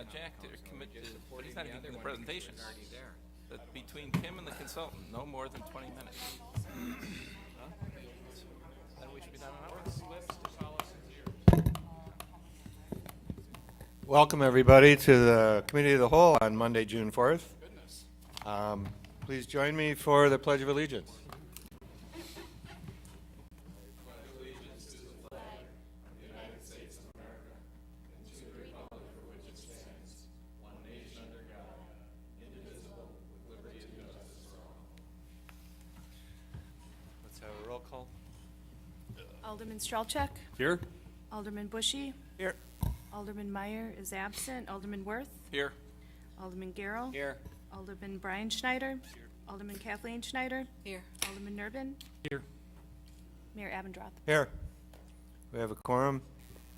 Jack to commit to, but he's not even in the presentation. That between him and the consultant, no more than 20 minutes. Huh? Then we should be done an hour. Welcome, everybody, to the Committee of the Whole on Monday, June 4th. Please join me for the Pledge of Allegiance. Let's have a roll call. Alderman Strelchuk, Here. Alderman Bushy, Here. Alderman Meyer is absent, Alderman Worth, Here. Alderman Garrell, Here. Alderman Brian Schneider, Alderman Kathleen Schneider, Here. Alderman Nurbin, Here. Mayor Abendroth. Here. We have a quorum,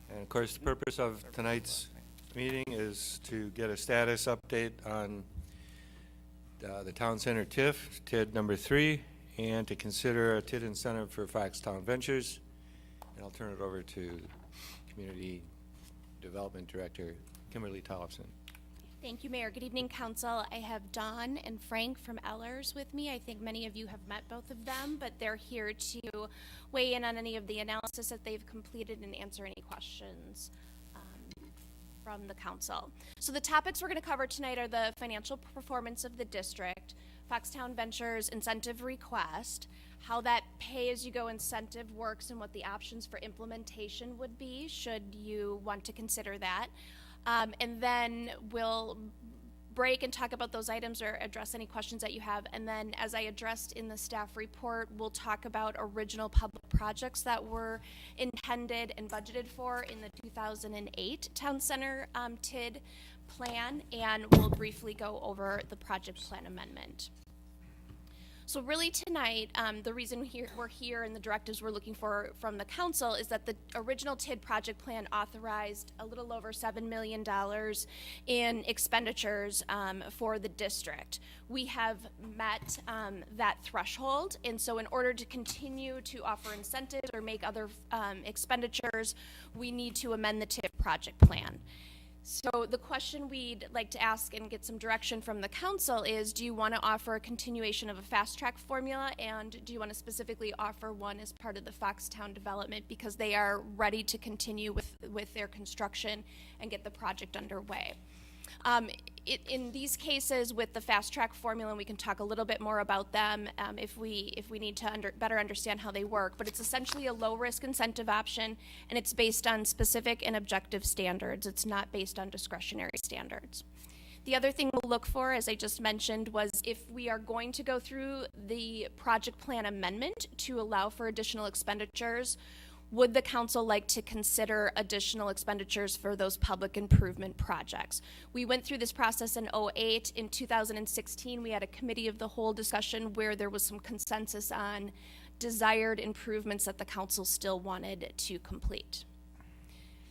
and of course the purpose of tonight's meeting is to get a status update on the Town Center TIF, TID number 3, and to consider a TID incentive for Foxtown Ventures. And I'll turn it over to Community Development Director Kimberly Tollefson. Thank you, Mayor. Good evening, Council. I have Dawn and Frank from Ellers with me. I think many of you have met both of them, but they're here to weigh in on any of the analysis that they've completed and answer any questions from the Council. So the topics we're going to cover tonight are the financial performance of the district, Foxtown Ventures incentive request, how that pay-as-you-go incentive works and what the options for implementation would be should you want to consider that. And then we'll break and talk about those items or address any questions that you have. And then, as I addressed in the staff report, we'll talk about original public projects that were intended and budgeted for in the 2008 Town Center TID plan, and we'll briefly go over the project plan amendment. So really tonight, the reason we're here and the directives we're looking for from the council is that the original TID project plan authorized a little over $7 million in expenditures for the district. We have met that threshold, and so in order to continue to offer incentives or make other expenditures, we need to amend the TID project plan. So the question we'd like to ask and get some direction from the council is, do you want to offer a continuation of a fast track formula, and do you want to specifically offer one as part of the Foxtown development because they are ready to continue with their construction and get the project underway? In these cases with the fast track formula, and we can talk a little bit more about them if we need to better understand how they work, but it's essentially a low risk incentive option, and it's based on specific and objective standards. It's not based on discretionary standards. The other thing we'll look for, as I just mentioned, was if we are going to go through the project plan amendment to allow for additional expenditures, would the council like to consider additional expenditures for those public improvement projects? We went through this process in 2008. In 2016, we had a committee of the whole discussion where there was some consensus on desired improvements that the council still wanted to complete.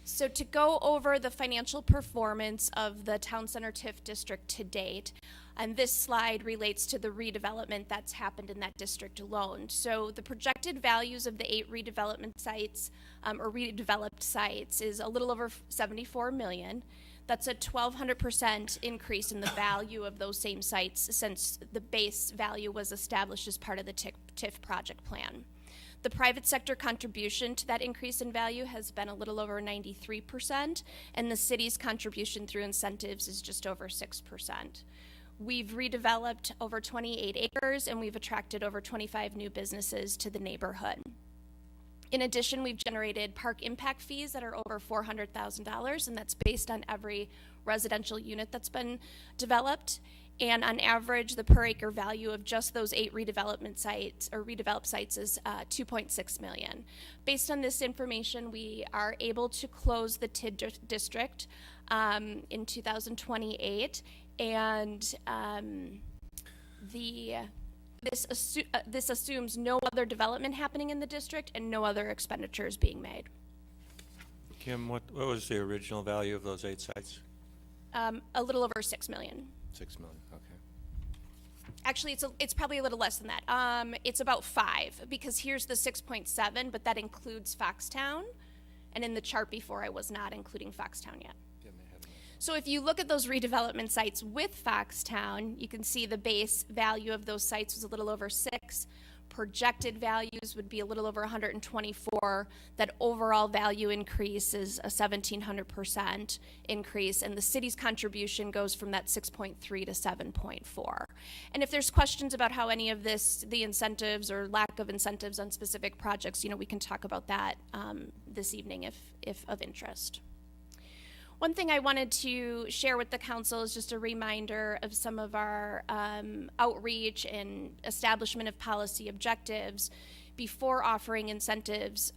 So to go over the financial performance of the Town Center TIF district to date, and this slide relates to the redevelopment that's happened in that district alone. So the projected values of the 8 redevelopment sites or redeveloped sites is a little over $74 million. That's a 1,200% increase in the value of those same sites since the base value was established as part of the TIF project plan. The private sector contribution to that increase in value has been a little over 93%, and the city's contribution through incentives is just over 6%. We've redeveloped over 28 acres, and we've attracted over 25 new businesses to the neighborhood. In addition, we've generated park impact fees that are over $400,000, and that's based on every residential unit that's been developed. And on average, the per acre value of just those 8 redevelopment sites or redeveloped sites is $2.6 million. Based on this information, we are able to close the TID district in 2028, and this assumes no other development happening in the district and no other expenditures being made. Kim, what was the original value of those 8 sites? A little over $6 million. $6 million, okay. Actually, it's probably a little less than that. It's about 5 because here's the 6.7, but that includes Foxtown, and in the chart before I was not including Foxtown yet. So if you look at those redevelopment sites with Foxtown, you can see the base value of those sites was a little over 6. Projected values would be a little over 124. That overall value increase is a 1,700% increase, and the city's contribution goes from that 6.3 to 7.4. And if there's questions about how any of this, the incentives or lack of incentives on specific projects, we can talk about that this evening if of interest. One thing I wanted to share with the council is just a reminder of some of our outreach and establishment of policy objectives. Before offering incentives,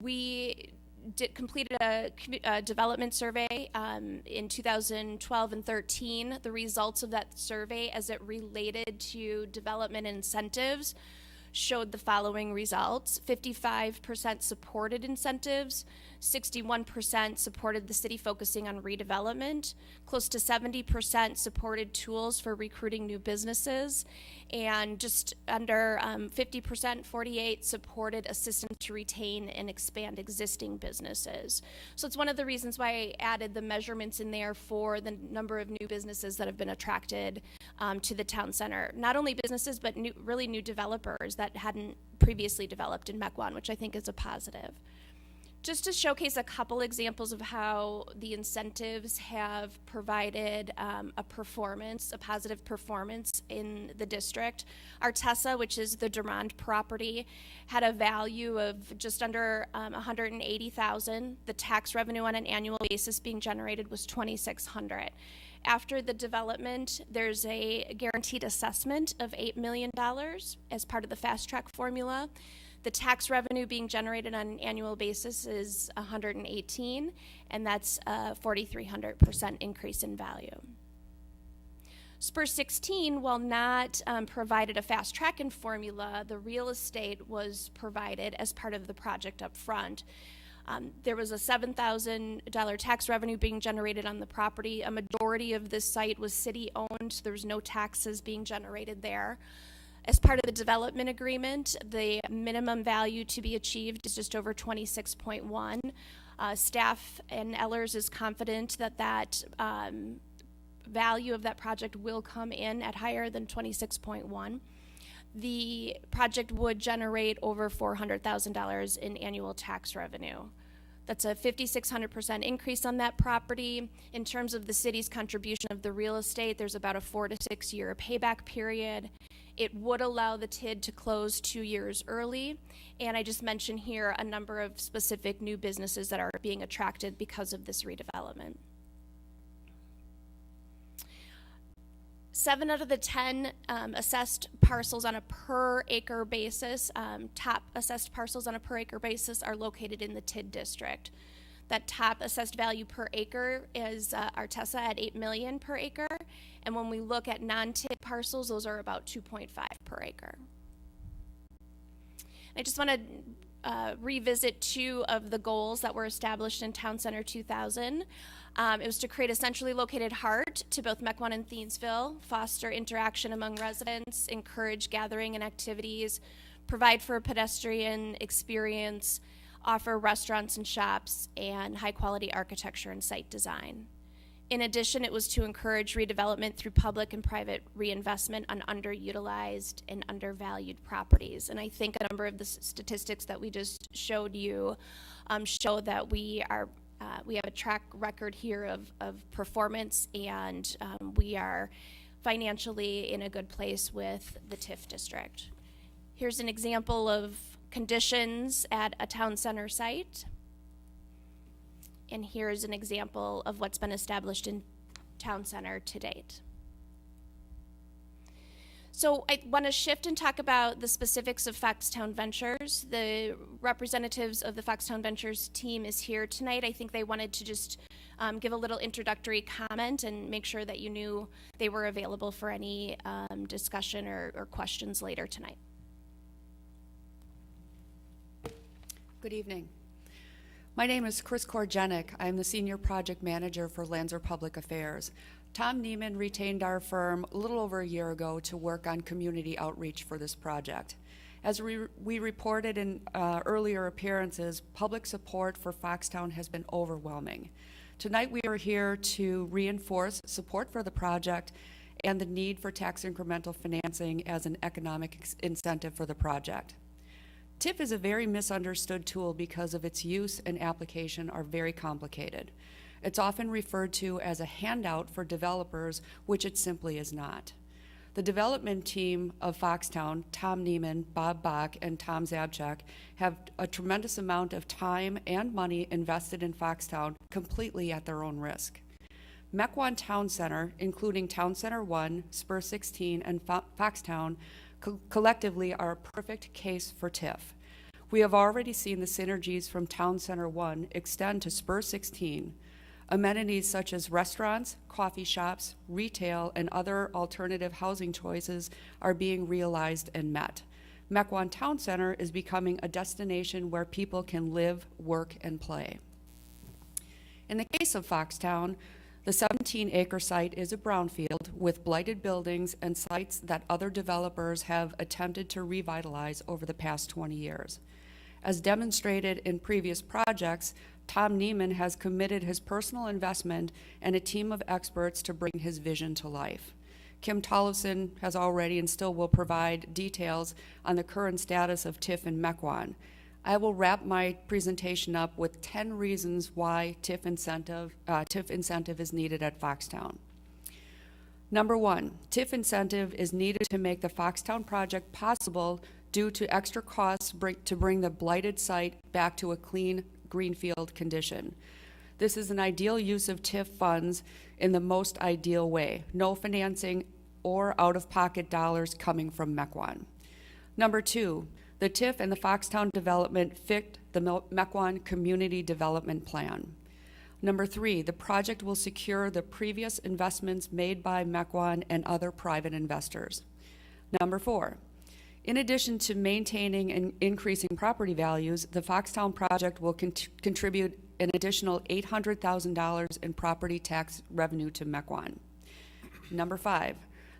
we completed a development survey in 2012 and 13. The results of that survey as it related to development incentives showed the following results. 55% supported incentives, 61% supported the city focusing on redevelopment, close to 70% supported tools for recruiting new businesses, and just under 50%, 48, supported assistance to retain and expand existing businesses. So it's one of the reasons why I added the measurements in there for the number of new businesses that have been attracted to the town center. Not only businesses, but really new developers that hadn't previously developed in Mequon, which I think is a positive. Just to showcase a couple examples of how the incentives have provided a positive performance in the district. Artesa, which is the Durand property, had a value of just under $180,000. The tax revenue on an annual basis being generated was $2,600. After the development, there's a guaranteed assessment of $8 million as part of the fast track formula. The tax revenue being generated on an annual basis is $118, and that's a 4,300% increase in value. Spur 16, while not provided a fast tracking formula, the real estate was provided as part of the project up front. There was a $7,000 tax revenue being generated on the property. A majority of this site was city-owned, so there was no taxes being generated there. As part of the development agreement, the minimum value to be achieved is just over 26.1. Staff and Ellers is confident that value of that project will come in at higher than 26.1. The project would generate over $400,000 in annual tax revenue. That's a 5,600% increase on that property. In terms of the city's contribution of the real estate, there's about a 4 to 6 year payback period. It would allow the TID to close 2 years early. And I just mentioned here a number of specific new businesses that are being attracted because of this redevelopment. 7 out of the 10 assessed parcels on a per acre basis, top assessed parcels on a per acre basis are located in the TID district. That top assessed value per acre is Artesa at $8 million per acre. And when we look at non-TID parcels, those are about 2.5 per acre. I just want to revisit 2 of the goals that were established in Town Center 2000. It was to create a centrally located heart to both Mequon and Thiensville, foster interaction among residents, encourage gathering and activities, provide for a pedestrian experience, offer restaurants and shops, and high-quality architecture and site design. In addition, it was to encourage redevelopment through public and private reinvestment on underutilized and undervalued properties. And I think a number of the statistics that we just showed you show that we have a track record here of performance, and we are financially in a good place with the TIF district. Here's an example of conditions at a town center site. And here's an example of what's been established in town center to date. So I want to shift and talk about the specifics of Foxtown Ventures. The representatives of the Foxtown Ventures team is here tonight. I think they wanted to just give a little introductory comment and make sure that you knew they were available for any discussion or questions later tonight. Good evening. My name is Chris Korjenik. I'm the Senior Project Manager for Lanzer Public Affairs. Tom Neiman retained our firm a little over a year ago to work on community outreach for this project. As we reported in earlier appearances, public support for Foxtown has been overwhelming. Tonight we are here to reinforce support for the project and the need for tax incremental financing as an economic incentive for the project. TIF is a very misunderstood tool because of its use and application are very complicated. It's often referred to as a handout for developers, which it simply is not. The development team of Foxtown, Tom Neiman, Bob Bach, and Tom Zabchuk, have a tremendous amount of time and money invested in Foxtown completely at their own risk. Mequon Town Center, including Town Center 1, Spur 16, and Foxtown, collectively are a perfect case for TIF. We have already seen the synergies from Town Center 1 extend to Spur 16. Amenities such as restaurants, coffee shops, retail, and other alternative housing choices are being realized and met. Mequon Town Center is becoming a destination where people can live, work, and play. In the case of Foxtown, the 17-acre site is a brownfield with blighted buildings and sites that other developers have attempted to revitalize over the past 20 years. As demonstrated in previous projects, Tom Neiman has committed his personal investment and a team of experts to bring his vision to life. Kim Tollefson has already and still will provide details on the current status of TIF in Mequon. I will wrap my presentation up with 10 reasons why TIF incentive is needed at Foxtown. Number one, TIF incentive is needed to make the Foxtown project possible due to extra costs to bring the blighted site back to a clean greenfield condition. This is an ideal use of TIF funds in the most ideal way. No financing or out-of-pocket dollars coming from Mequon. Number two, the TIF and the Foxtown development fit the Mequon Community Development Plan. Number three, the project will secure the previous investments made by Mequon and other private investors. Number four, in addition to maintaining and increasing property values, the Foxtown project will contribute an additional $800,000 in property tax revenue to Mequon. Number five,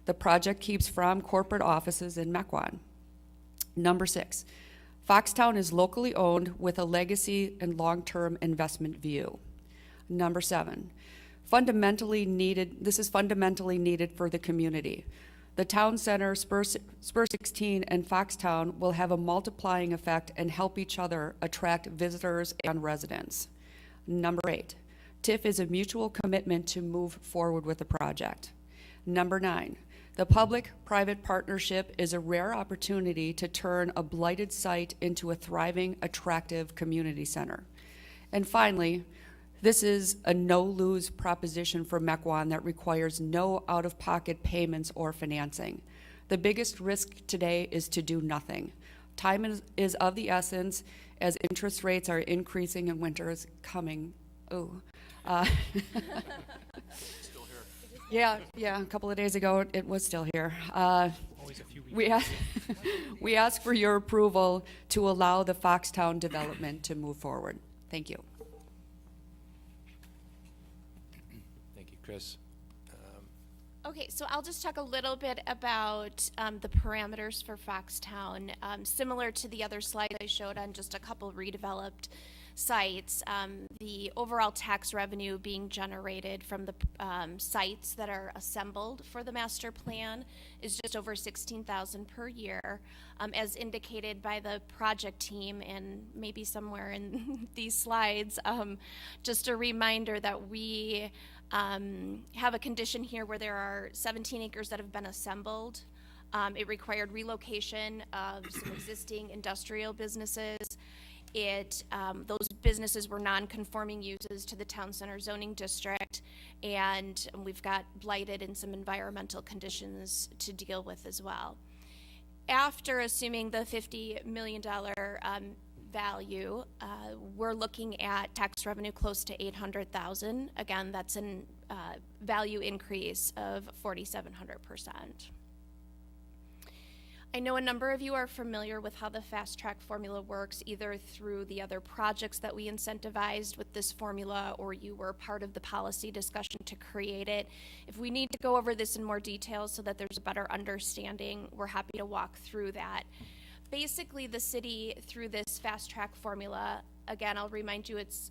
the project keeps from corporate offices in Mequon. Number six, Foxtown is locally owned with a legacy and long-term investment view. Number seven, this is fundamentally needed for the community. The Town Center, Spur 16, and Foxtown will have a multiplying effect and help each other attract visitors and residents. Number eight, TIF is a mutual commitment to move forward with the project. Number nine, the public-private partnership is a rare opportunity to turn a blighted site into a thriving, attractive community center. And finally, this is a no-lose proposition for Mequon that requires no out-of-pocket payments or financing. The biggest risk today is to do nothing. Time is of the essence as interest rates are increasing and winter is coming. Still here. Yeah, a couple of days ago it was still here. Always a few weeks. We ask for your approval to allow the Foxtown development to move forward. Thank you. Thank you, Chris. Okay, so I'll just talk a little bit about the parameters for Foxtown. Similar to the other slide I showed on just a couple redeveloped sites, the overall tax revenue being generated from the sites that are assembled for the master plan is just over $16,000 per year, as indicated by the project team and maybe somewhere in these slides. Just a reminder that we have a condition here where there are 17 acres that have been assembled. It required relocation of some existing industrial businesses. Those businesses were non-conforming uses to the town center zoning district, and we've got blighted and some environmental conditions to deal with as well. After assuming the $50 million value, we're looking at tax revenue close to $800,000. Again, that's an value increase of 4,700%. I know a number of you are familiar with how the fast track formula works, either through the other projects that we incentivized with this formula, or you were part of the policy discussion to create it. If we need to go over this in more detail so that there's a better understanding, we're happy to walk through that. Basically, the city, through this fast track formula, again, I'll remind you, it's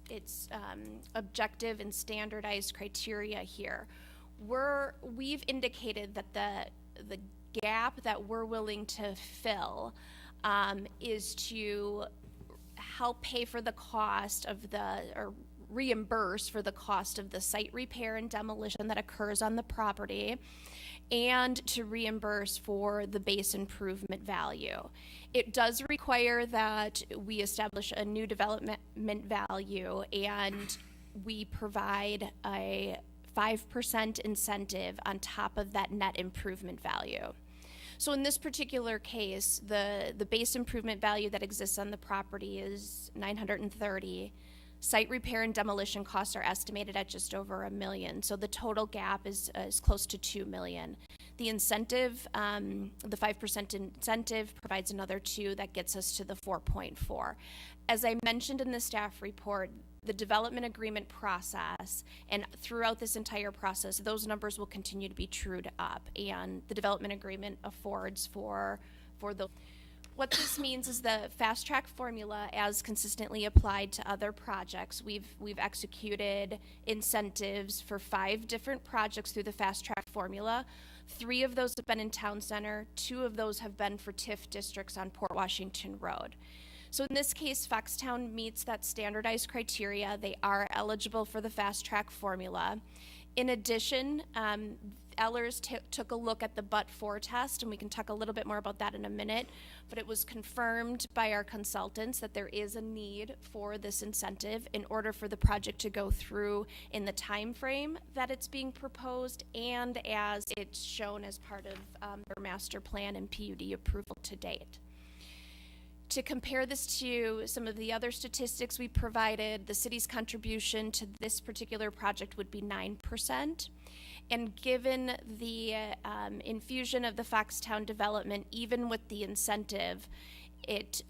objective and standardized criteria here. We've indicated that the gap that we're willing to fill is to help pay for the cost of or reimburse for the cost of the site repair and demolition that occurs on the property, and to reimburse for the base improvement value. It does require that we establish a new development value, and we provide a 5% incentive on top of that net improvement value. So in this particular case, the base improvement value that exists on the property is $930. Site repair and demolition costs are estimated at just over $1 million. So the total gap is close to $2 million. The incentive, the 5% incentive provides another $2 million. That gets us to the 4.4. As I mentioned in the staff report, the development agreement process, and throughout this entire process, those numbers will continue to be trued up, and the development agreement affords for the. What this means is the fast track formula, as consistently applied to other projects. We've executed incentives for 5 different projects through the fast track formula. 3 of those have been in Town Center. 2 of those have been for TIF districts on Port Washington Road. So in this case, Foxtown meets that standardized criteria. They are eligible for the fast track formula. In addition, Ellers took a look at the but-for test, and we can talk a little bit more about that in a minute, but it was confirmed by our consultants that there is a need for this incentive in order for the project to go through in the time frame that it's being proposed and as it's shown as part of their master plan and PUD approval to date. To compare this to some of the other statistics we provided, the city's contribution to this particular project would be 9%. And given the infusion of the Foxtown development, even with the incentive, it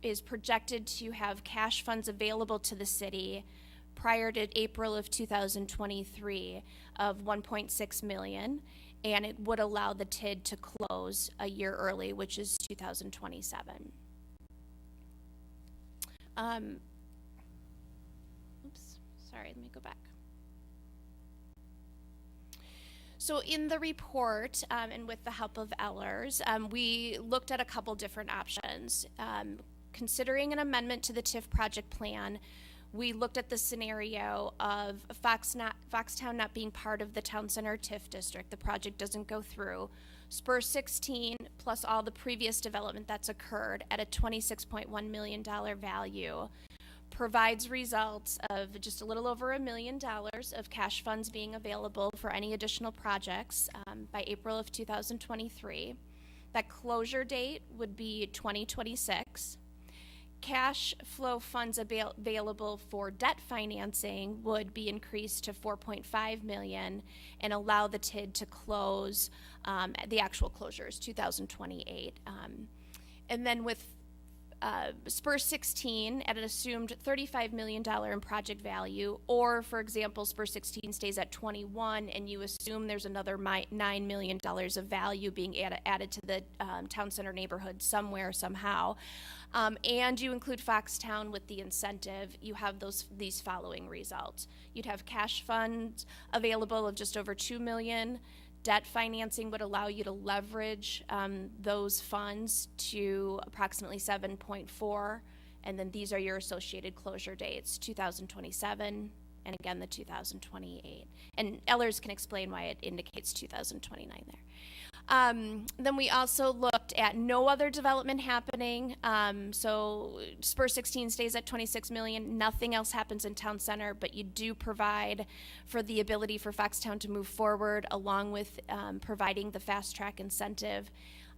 is projected to have cash funds available to the city prior to April of 2023 of $1.6 million, and it would allow the TID to close a year early, which is 2027. Oops, sorry, let me go back. So in the report, and with the help of Ellers, we looked at a couple different options. Considering an amendment to the TIF project plan, we looked at the scenario of Foxtown not being part of the Town Center TIF district. The project doesn't go through. Spur 16 plus all the previous development that's occurred at a $26.1 million value provides results of just a little over $1 million of cash funds being available for any additional projects by April of 2023. That closure date would be 2026. Cash flow funds available for debt financing would be increased to $4.5 million and allow the TID to close. The actual closure is 2028. And then with Spur 16 at an assumed $35 million in project value, or for example, Spur 16 stays at 21 and you assume there's another $9 million of value being added to the Town Center neighborhood somewhere, somehow, and you include Foxtown with the incentive, you have these following results. You'd have cash funds available of just over $2 million. Debt financing would allow you to leverage those funds to approximately 7.4, and then these are your associated closure dates, 2027, and again the 2028. And Ellers can explain why it indicates 2029 there. Then we also looked at no other development happening. So Spur 16 stays at 26 million. Nothing else happens in Town Center, but you do provide for the ability for Foxtown to move forward along with providing the fast track incentive.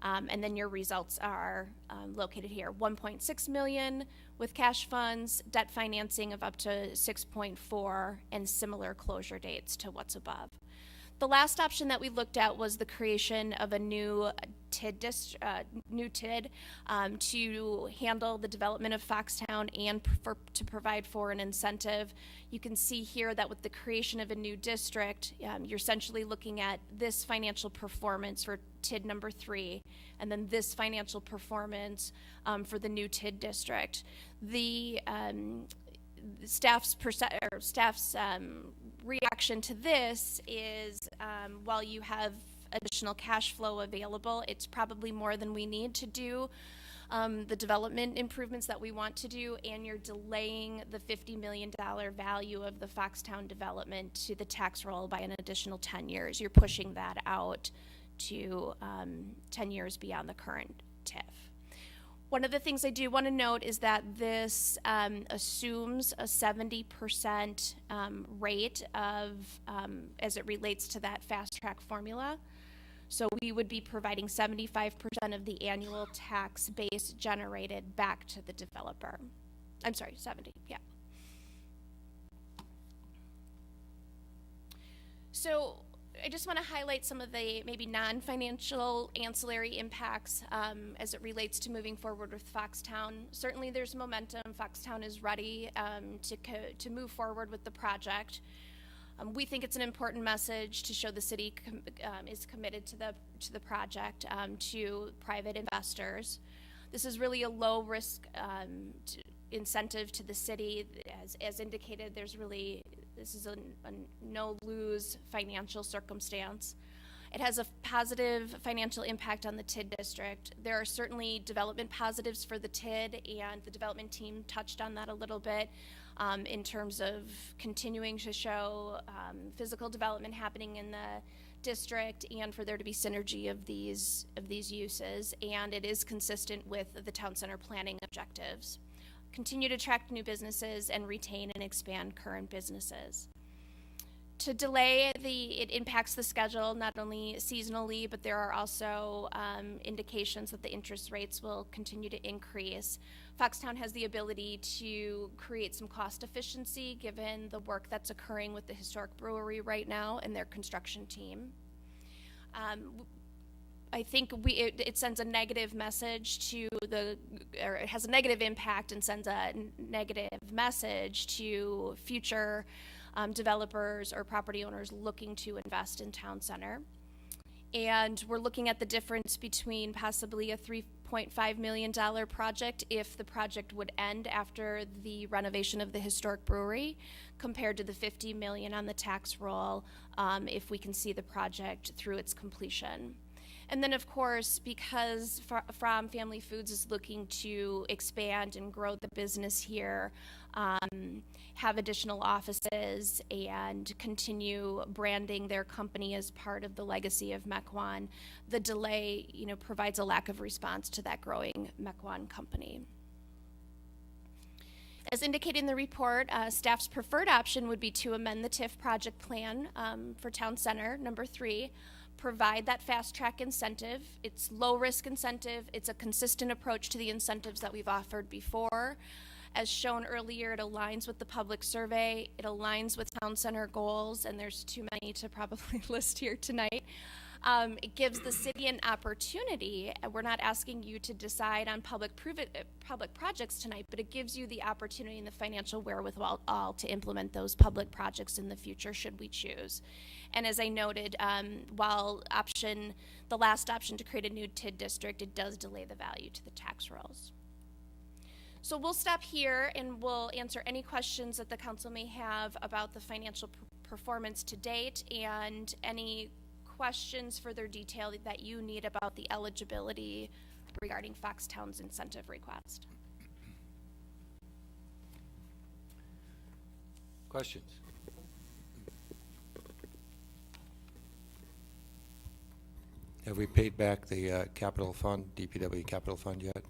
And then your results are located here. 1.6 million with cash funds, debt financing of up to 6.4, and similar closure dates to what's above. The last option that we looked at was the creation of a new TID, to handle the development of Foxtown and to provide for an incentive. You can see here that with the creation of a new district, you're essentially looking at this financial performance for TID number 3, and then this financial performance for the new TID district. The staff's reaction to this is, while you have additional cash flow available, it's probably more than we need to do the development improvements that we want to do, and you're delaying the $50 million value of the Foxtown development to the tax roll by an additional 10 years. You're pushing that out to 10 years beyond the current TIF. One of the things I do want to note is that this assumes a 70% rate of, as it relates to that fast track formula. So we would be providing 75% of the annual tax base generated back to the developer. I'm sorry, 70, yeah. So I just want to highlight some of the maybe non-financial ancillary impacts as it relates to moving forward with Foxtown. Certainly there's momentum. Foxtown is ready to move forward with the project. We think it's an important message to show the city is committed to the project to private investors. This is really a low risk incentive to the city. As indicated, this is a no-lose financial circumstance. It has a positive financial impact on the TID district. There are certainly development positives for the TID, and the development team touched on that a little bit in terms of continuing to show physical development happening in the district, and for there to be synergy of these uses, and it is consistent with the town center planning objectives. Continue to attract new businesses and retain and expand current businesses. To delay it impacts the schedule, not only seasonally, but there are also indications that the interest rates will continue to increase. Foxtown has the ability to create some cost efficiency given the work that's occurring with the historic brewery right now and their construction team. I think it sends a negative message or it has a negative impact and sends a negative message to future developers or property owners looking to invest in town center. And we're looking at the difference between possibly a $3.5 million project if the project would end after the renovation of the historic brewery, compared to the $50 million on the tax roll if we can see the project through its completion. And then, of course, because From Family Foods is looking to expand and grow the business here, have additional offices, and continue branding their company as part of the legacy of Mequon, the delay, provides a lack of response to that growing Mequon company. As indicated in the report, staff's preferred option would be to amend the TIF project plan for Town Center, number 3, provide that fast track incentive. It's low risk incentive. It's a consistent approach to the incentives that we've offered before. As shown earlier, it aligns with the public survey. It aligns with town center goals, and there's too many to probably list here tonight. It gives the city an opportunity. We're not asking you to decide on public projects tonight, but it gives you the opportunity and the financial wherewithal to implement those public projects in the future should we choose. And as I noted, while the last option to create a new TID district, it does delay the value to the tax rolls. So we'll stop here and we'll answer any questions that the council may have about the financial performance to date, and any questions further detail that you need about the eligibility regarding Foxtown's incentive request. Questions? Have we paid back the capital fund, DPW capital fund yet?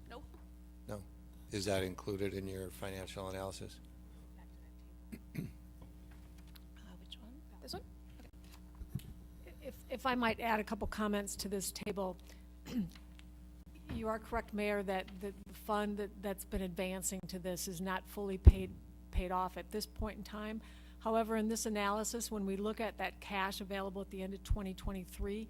Nope. No. Is that included in your financial analysis? Which one? This one? If I might add a couple comments to this table. You are correct, Mayor, that the fund that's been advancing to this is not fully paid paid off at this point in time. However, in this analysis, when we look at that cash available at the end of 2023,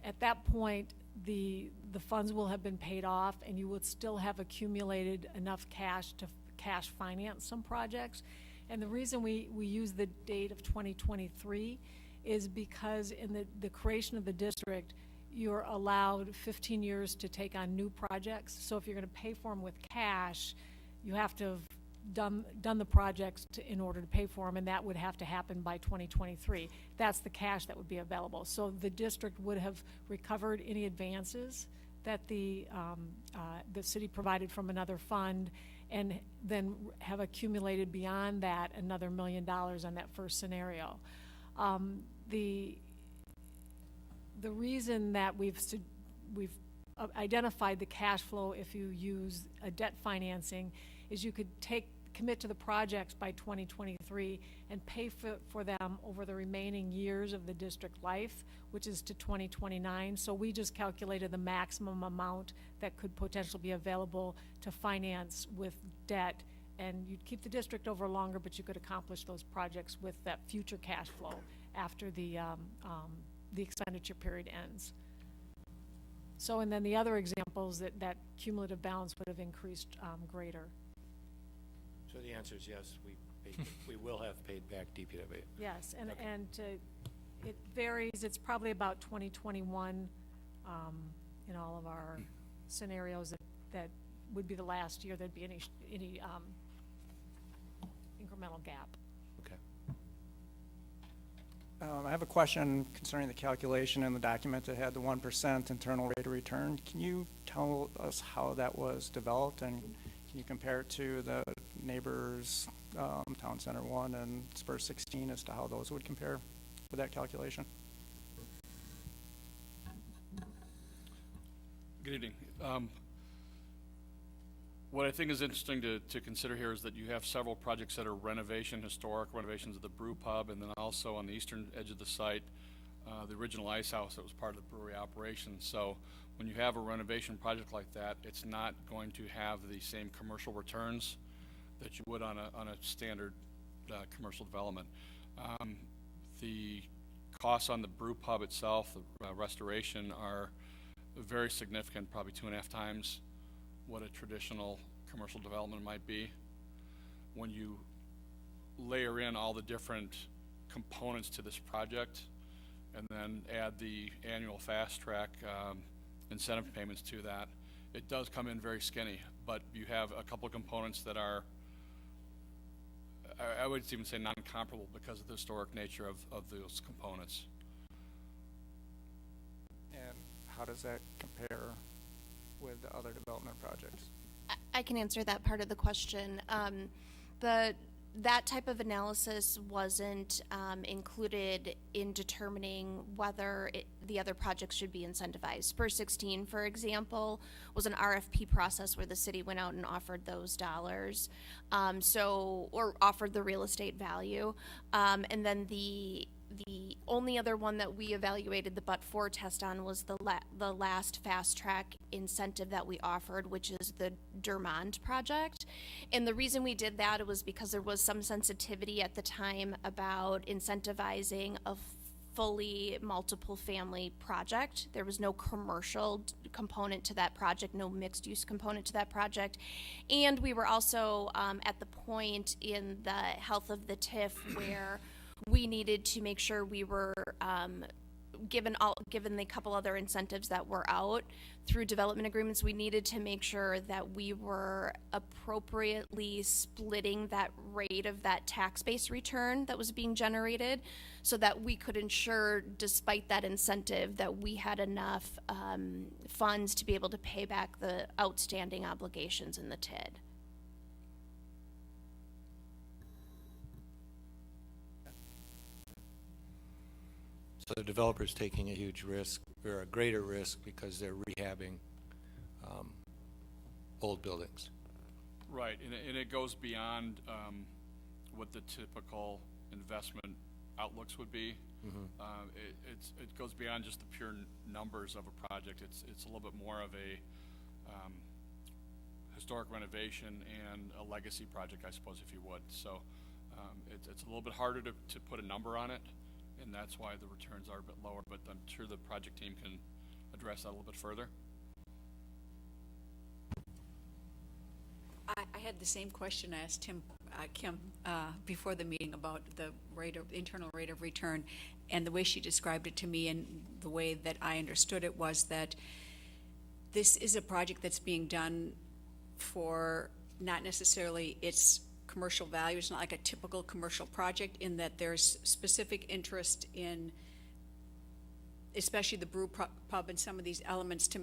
at that point, the funds will have been paid off, and you would still have accumulated enough cash to cash finance some projects. And the reason we use the date of 2023 is because in the creation of the district, you're allowed 15 years to take on new projects. So if you're going to pay for them with cash, you have to have done the projects in order to pay for them, and that would have to happen by 2023. That's the cash that would be available. So the district would have recovered any advances that the city provided from another fund, and then have accumulated beyond that another $1 million on that first scenario. The reason that we've identified the cash flow if you use a debt financing is you could commit to the projects by 2023 and pay for them over the remaining years of the district life, which is to 2029. So we just calculated the maximum amount that could potentially be available to finance with debt, and you'd keep the district over longer, but you could accomplish those projects with that future cash flow after the expenditure period ends. So, and then the other examples, that cumulative balance would have increased greater. So the answer is yes, we will have paid back DPW. Yes, and, Okay. and it varies. It's probably about 2021 in all of our scenarios that would be the last year there'd be any incremental gap. Okay. I have a question concerning the calculation in the document that had the 1% internal rate of return. Can you tell us how that was developed, and can you compare it to the neighbors, Town Center 1 and Spur 16, as to how those would compare with that calculation? Good evening. What I think is interesting to consider here is that you have several projects that are historic renovations of the brew pub, and then also on the eastern edge of the site, the original ice house that was part of the brewery operation. So when you have a renovation project like that, it's not going to have the same commercial returns that you would on a standard commercial development. The costs on the brew pub itself, the restoration, are very significant, probably 2.5 times what a traditional commercial development might be. When you layer in all the different components to this project and then add the annual fast track incentive payments to that, it does come in very skinny. But you have a couple of components that are, I would even say, non-comparable because of the historic nature of those components. And how does that compare with the other development projects? I can answer that part of the question. That type of analysis wasn't included in determining whether the other projects should be incentivized. Spur 16, for example, was an RFP process where the city went out and offered those dollars, or offered the real estate value, and then the only other one that we evaluated the but-for test on was the last fast-track incentive that we offered, which is the Dermont project. And the reason we did that was because there was some sensitivity at the time about incentivizing a fully multiple family project. There was no commercial component to that project, no mixed use component to that project. And we were also at the point in the health of the TIF where we needed to make sure we were, given the couple other incentives that were out through development agreements, we needed to make sure that we were appropriately splitting that rate of that tax-based return that was being generated so that we could ensure, despite that incentive, that we had enough funds to be able to pay back the outstanding obligations in the TID. So the developer's taking a huge risk, or a greater risk, because they're rehabbing old buildings. Right, and it goes beyond what the typical investment outlooks would be. It goes beyond just the pure numbers of a project. It's a little bit more of a historic renovation and a legacy project, I suppose, if you would. So it's a little bit harder to put a number on it, and that's why the returns are a bit lower, but I'm sure the project team can address that a little bit further. I had the same question I asked Kim before the meeting about the internal rate of return, and the way she described it to me and the way that I understood it was that this is a project that's being done for not necessarily its commercial value. It's not like a typical commercial project, in that there's specific interest in, especially the brew pub and some of these elements, to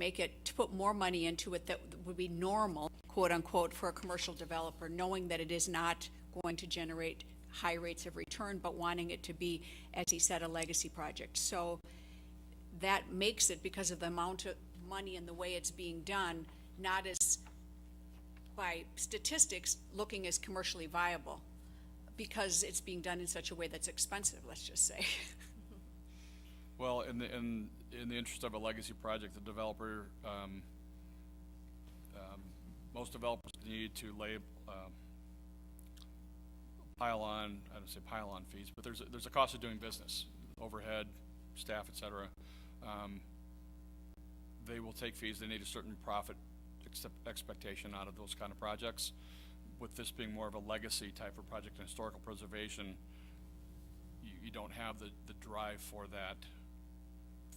put more money into it that would be normal, quote unquote, for a commercial developer, knowing that it is not going to generate high rates of return, but wanting it to be, as he said, a legacy project. So that makes it, because of the amount of money and the way it's being done, not as, by statistics, looking as commercially viable, because it's being done in such a way that's expensive, let's just say. Well, in the interest of a legacy project, the developer, most developers need to lay pile-on, I don't say pile-on fees, but there's a cost of doing business, overhead, staff, et cetera. They will take fees. They need a certain profit expectation out of those kind of projects. With this being more of a legacy type of project and historical preservation, you don't have the drive for that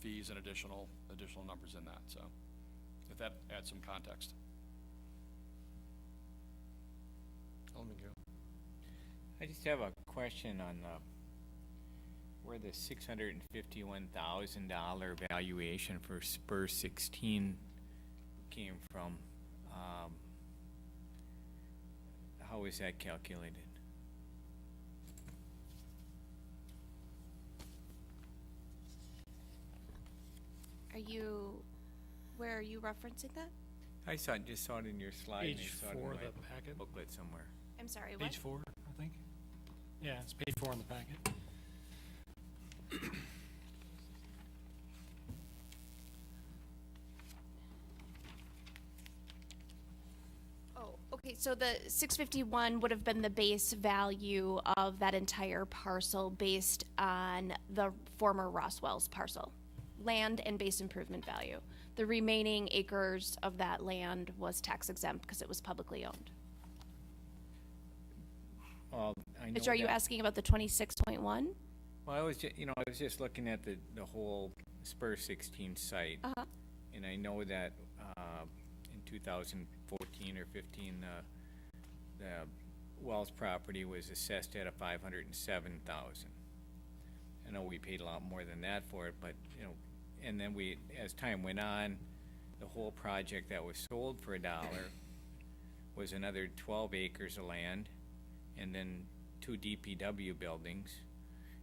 fees and additional numbers in that. So if that adds some context. I just have a question on where the $651,000 valuation for Spur 16 came from. How is that calculated? Where are you referencing that? I just saw it in your slide. Page and I saw it 4 in of my the packet. booklet somewhere. I'm sorry, what? Page 4, I think. Yeah, it's page 4 in the packet. Oh, okay, so the 651 would have been the base value of that entire parcel based on the former Roswell's parcel, land and base improvement value. The remaining acres of that land was tax exempt because it was publicly owned. Well, I know Mitch, are you that- asking about the 26.1? Well, I was just looking at the whole Spur 16 site, Uh-huh. and I know that in 2014 or 15, the Wells property was assessed at a $507,000. I know we paid a lot more than that for it, but and then as time went on, the whole project that was sold for $1 was another 12 acres of land, and then 2 DPW buildings,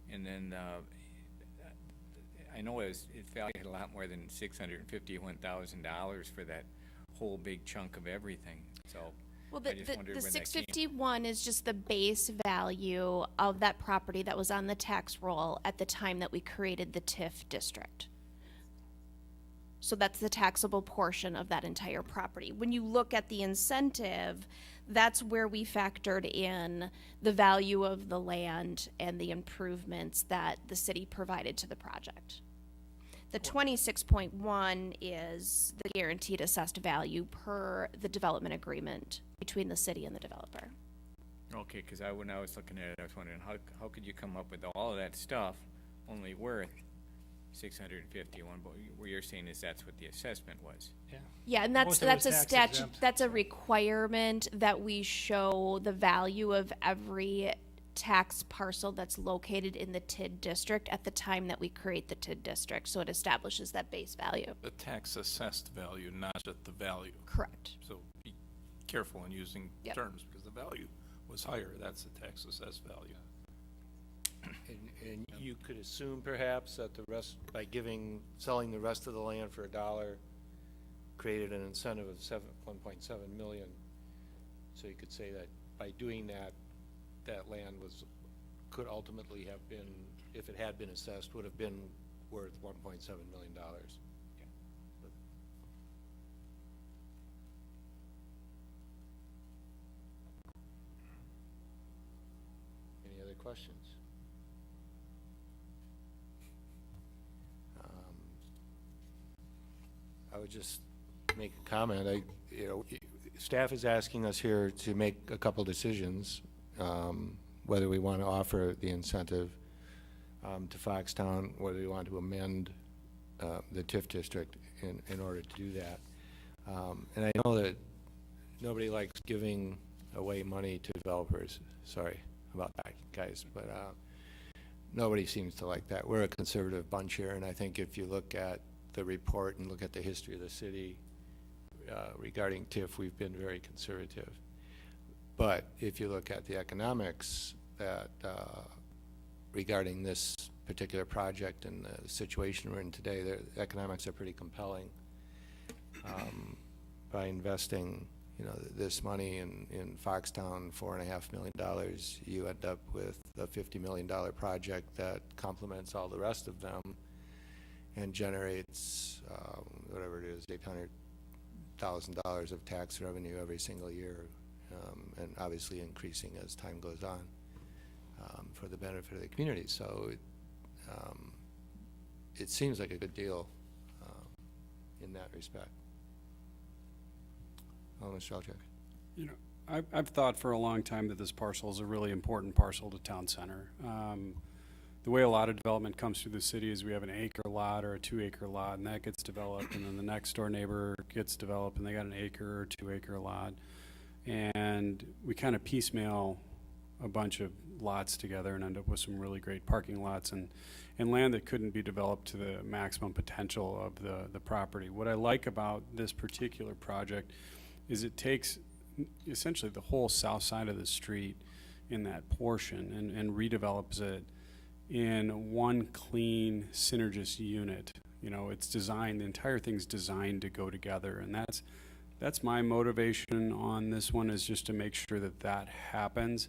and then I know it valued a lot more than $651,000 for that whole big chunk of everything. So Well, I just wondered the where that came. 651 is just the base value of that property that was on the tax roll at the time that we created the TIF district. So that's the taxable portion of that entire property. When you look at the incentive, that's where we factored in the value of the land and the improvements that the city provided to the project. The 26.1 is the guaranteed assessed value per the development agreement between the city and the developer. Okay, because when I was looking at it, I was wondering how could you come up with all of that stuff only worth 651? But what you're saying is that's what the assessment was. Yeah. Yeah, and that's Most of it was a tax statute, exempt, that's a requirement that we show the value of every tax parcel that's located in the TID district at the time that we create the TID district, so it establishes that base value. The tax assessed value, not at the value. Correct. So be careful in using Yep. terms, because the value was higher. That's the tax assessed value. And you could assume perhaps that the rest, by selling the rest of the land for $1, created an incentive of 1.7 million. So you could say that by doing that, that land could ultimately have been, if it had been assessed, would have been worth $1.7 million. questions? I would just make a comment. Staff is asking us here to make a couple decisions, whether we want to offer the incentive to Foxtown, whether we want to amend the TIF district in order to do that. And I know that nobody likes giving away money to developers. Sorry about that, guys, but nobody seems to like that. We're a conservative bunch here, and I think if you look at the report and look at the history of the city regarding TIF, we've been very conservative. But if you look at the economics that regarding this particular project and the situation we're in today, the economics are pretty compelling. By investing, this money in Foxtown, $4.5 million, you end up with a $50 million project that complements all the rest of them and generates whatever it is, $800,000 of tax revenue every single year, and obviously increasing as time goes on for the benefit of the community. So it seems like a good deal in that respect. Mr. Alchek. I've thought for a long time that this parcel is a really important parcel to town center. The way a lot of development comes through the city is we have an acre lot or a 2-acre lot, and that gets developed, and then the next door neighbor gets developed, and they got an acre or 2-acre lot, and we kind of piecemeal a bunch of lots together and end up with some really great parking lots and land that couldn't be developed to the maximum potential of the property. What I like about this particular project is it takes essentially the whole south side of the street in that portion and redevelops it in one clean synergist unit. It's designed, the entire thing's designed to go together, and that's my motivation on this one, is just to make sure that happens.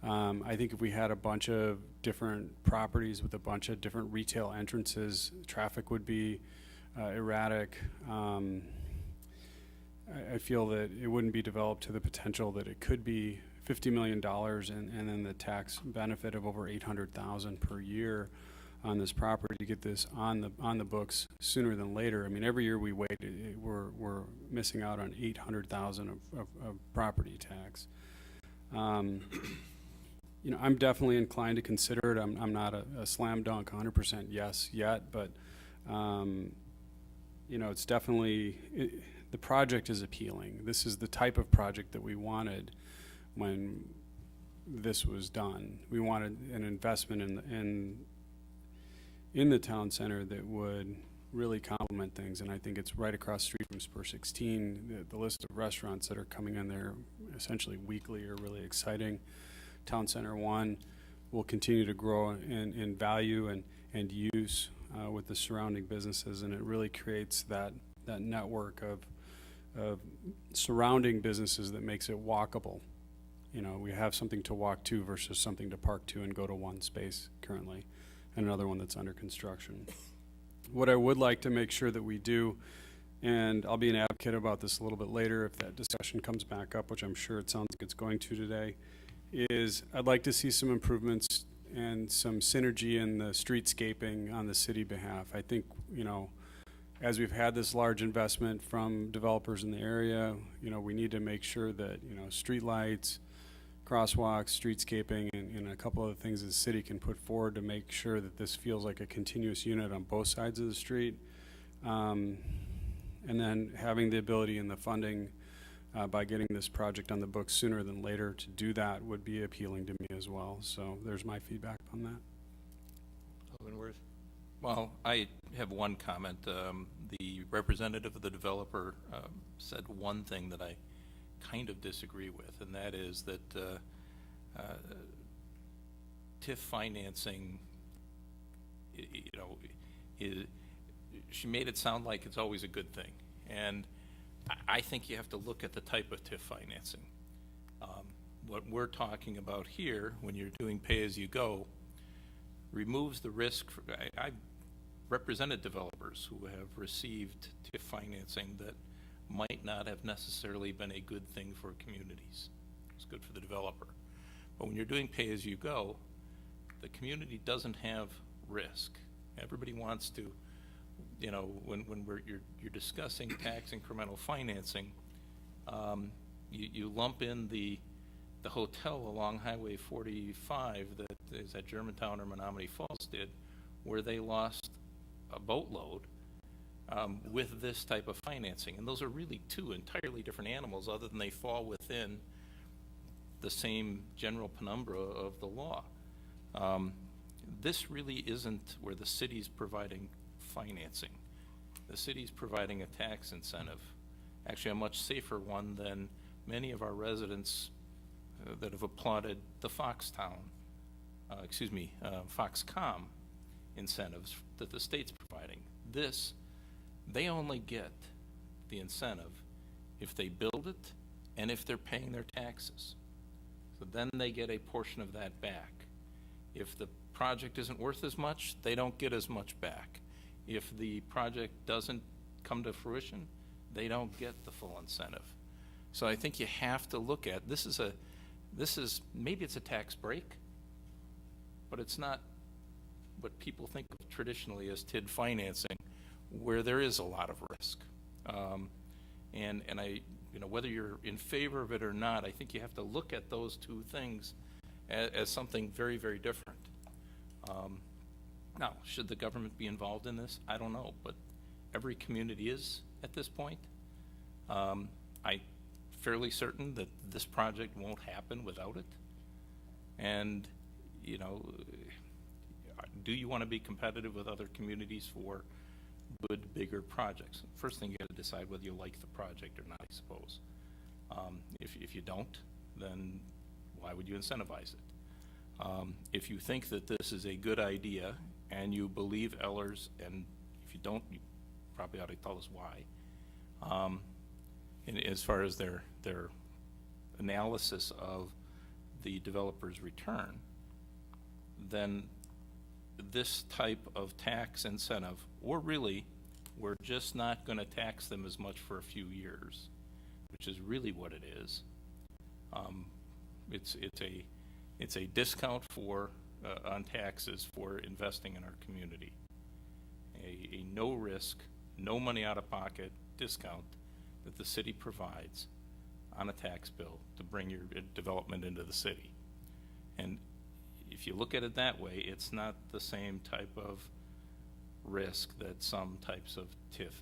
I think if we had a bunch of different properties with a bunch of different retail entrances, traffic would be erratic. I feel that it wouldn't be developed to the potential that it could be. $50 million and then the tax benefit of over $800,000 per year on this property to get this on the books sooner than later. I mean, every year we wait, we're missing out on $800,000 of property tax. I'm definitely inclined to consider it. I'm not a slam dunk 100% yes yet, but it's definitely the project is appealing. This is the type of project that we wanted when this was done. We wanted an investment in the town center that would really complement things, and I think it's right across the street from Spur 16. The list of restaurants that are coming in there essentially weekly are really exciting. Town Center 1 will continue to grow in value and use with the surrounding businesses, and it really creates that network of surrounding businesses that makes it walkable. We have something to walk to versus something to park to and go to one space currently, and another one that's under construction. What I would like to make sure that we do, and I'll be an advocate about this a little bit later if that discussion comes back up, which I'm sure it sounds like it's going to today, is I'd like to see some improvements and some synergy in the streetscaping on the city behalf. I think, as we've had this large investment from developers in the area, we need to make sure that, street lights, crosswalks, streetscaping, and a couple other things the city can put forward to make sure that this feels like a continuous unit on both sides of the street. And then having the ability and the funding by getting this project on the books sooner than later to do that would be appealing to me as well. So there's my feedback on that. Alderman Worth. Well, I have one comment. The representative of the developer said one thing that I kind of disagree with, and that is that TIF financing, she made it sound like it's always a good thing, and I think you have to look at the type of TIF financing. What we're talking about here, when you're doing pay-as-you-go, removes the risk. I've represented developers who have received TIF financing that might not have necessarily been a good thing for communities. It's good for the developer. But when you're doing pay-as-you-go, the community doesn't have risk. Everybody wants to, you know, when you're discussing tax incremental financing, you lump in the hotel along Highway 45 that is at Germantown or Menominee Falls did, where they lost a boatload with this type of financing. And those are really two entirely different animals, other than they fall within the same general penumbra of the law. This really isn't where the city's providing financing. The city's providing a tax incentive, actually a much safer one than many of our residents that have applauded the Foxcom incentives that the state's providing. This, they only get the incentive if they build it and if they're paying their taxes. So then they get a portion of that back. If the project isn't worth as much, they don't get as much back. If the project doesn't come to fruition, they don't get the full incentive. So I think you have to look at, maybe it's a tax break, but it's not what people think of traditionally as TID financing, where there is a lot of risk. And I, you know, whether you're in favor of it or not, I think you have to look at those two things as something very, very different. Now, should the government be involved in this? I don't know, but every community is at this point. I'm fairly certain that this project won't happen without it. And, you know, do you want to be competitive with other communities for good, bigger projects? First thing, you got to decide whether you like the project or not, I suppose. If you don't, then why would you incentivize it? If you think that this is a good idea and you believe Ellers, and if you don't, you probably ought to tell us why. And as far as their analysis of the developer's return, then this type of tax incentive, or really, we're just not going to tax them as much for a few years, which is really what it is. It's a discount for on taxes for investing in our community. A no risk, no money out of pocket discount that the city provides on a tax bill to bring your development into the city. And if you look at it that way, it's not the same type of risk that some types of TIF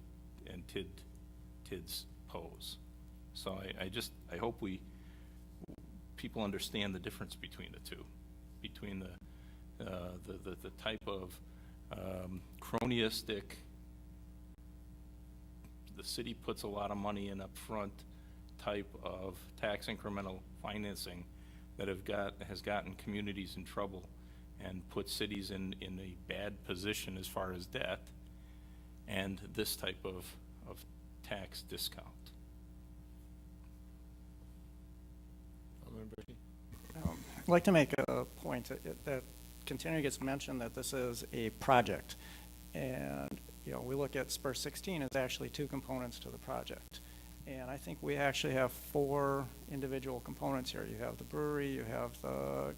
and TIDs pose. So I hope people understand the difference between the two, between the type of cronyistic, the city puts a lot of money in up front type of tax incremental financing that has gotten communities in trouble and put cities in a bad position as far as debt, and this type of tax discount. I'd like to make a point that continually gets mentioned that this is a project. And, you know, we look at Spur 16 as actually two components to the project. And I think we actually have four individual components here. You have the brewery, you have the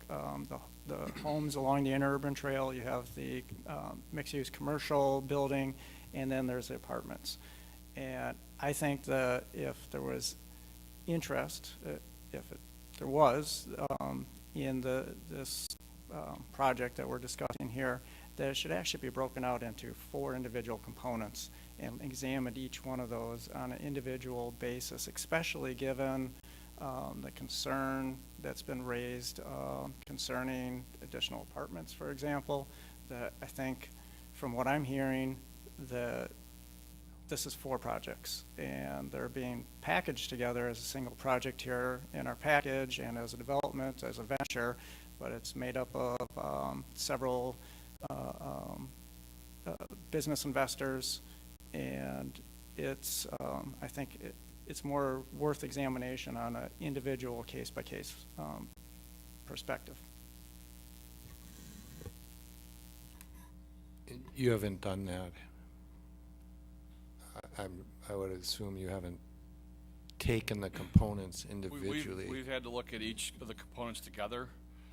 homes along the interurban trail, you have the mixed-use commercial building, and then there's the apartments. And I think that if there was interest, there was in this project that we're discussing here, that it should actually be broken out into four individual components and examined each one of those on an individual basis, especially given the concern that's been raised concerning additional apartments, for example, that I think from what I'm hearing that this is four projects and they're being packaged together as a single project here in our package and as a development, as a venture, but it's made up of several business investors, and it's I think it's more worth examination on an individual case-by-case perspective. You haven't done that. I would assume you haven't taken the components individually. We've had to look at each of the components together.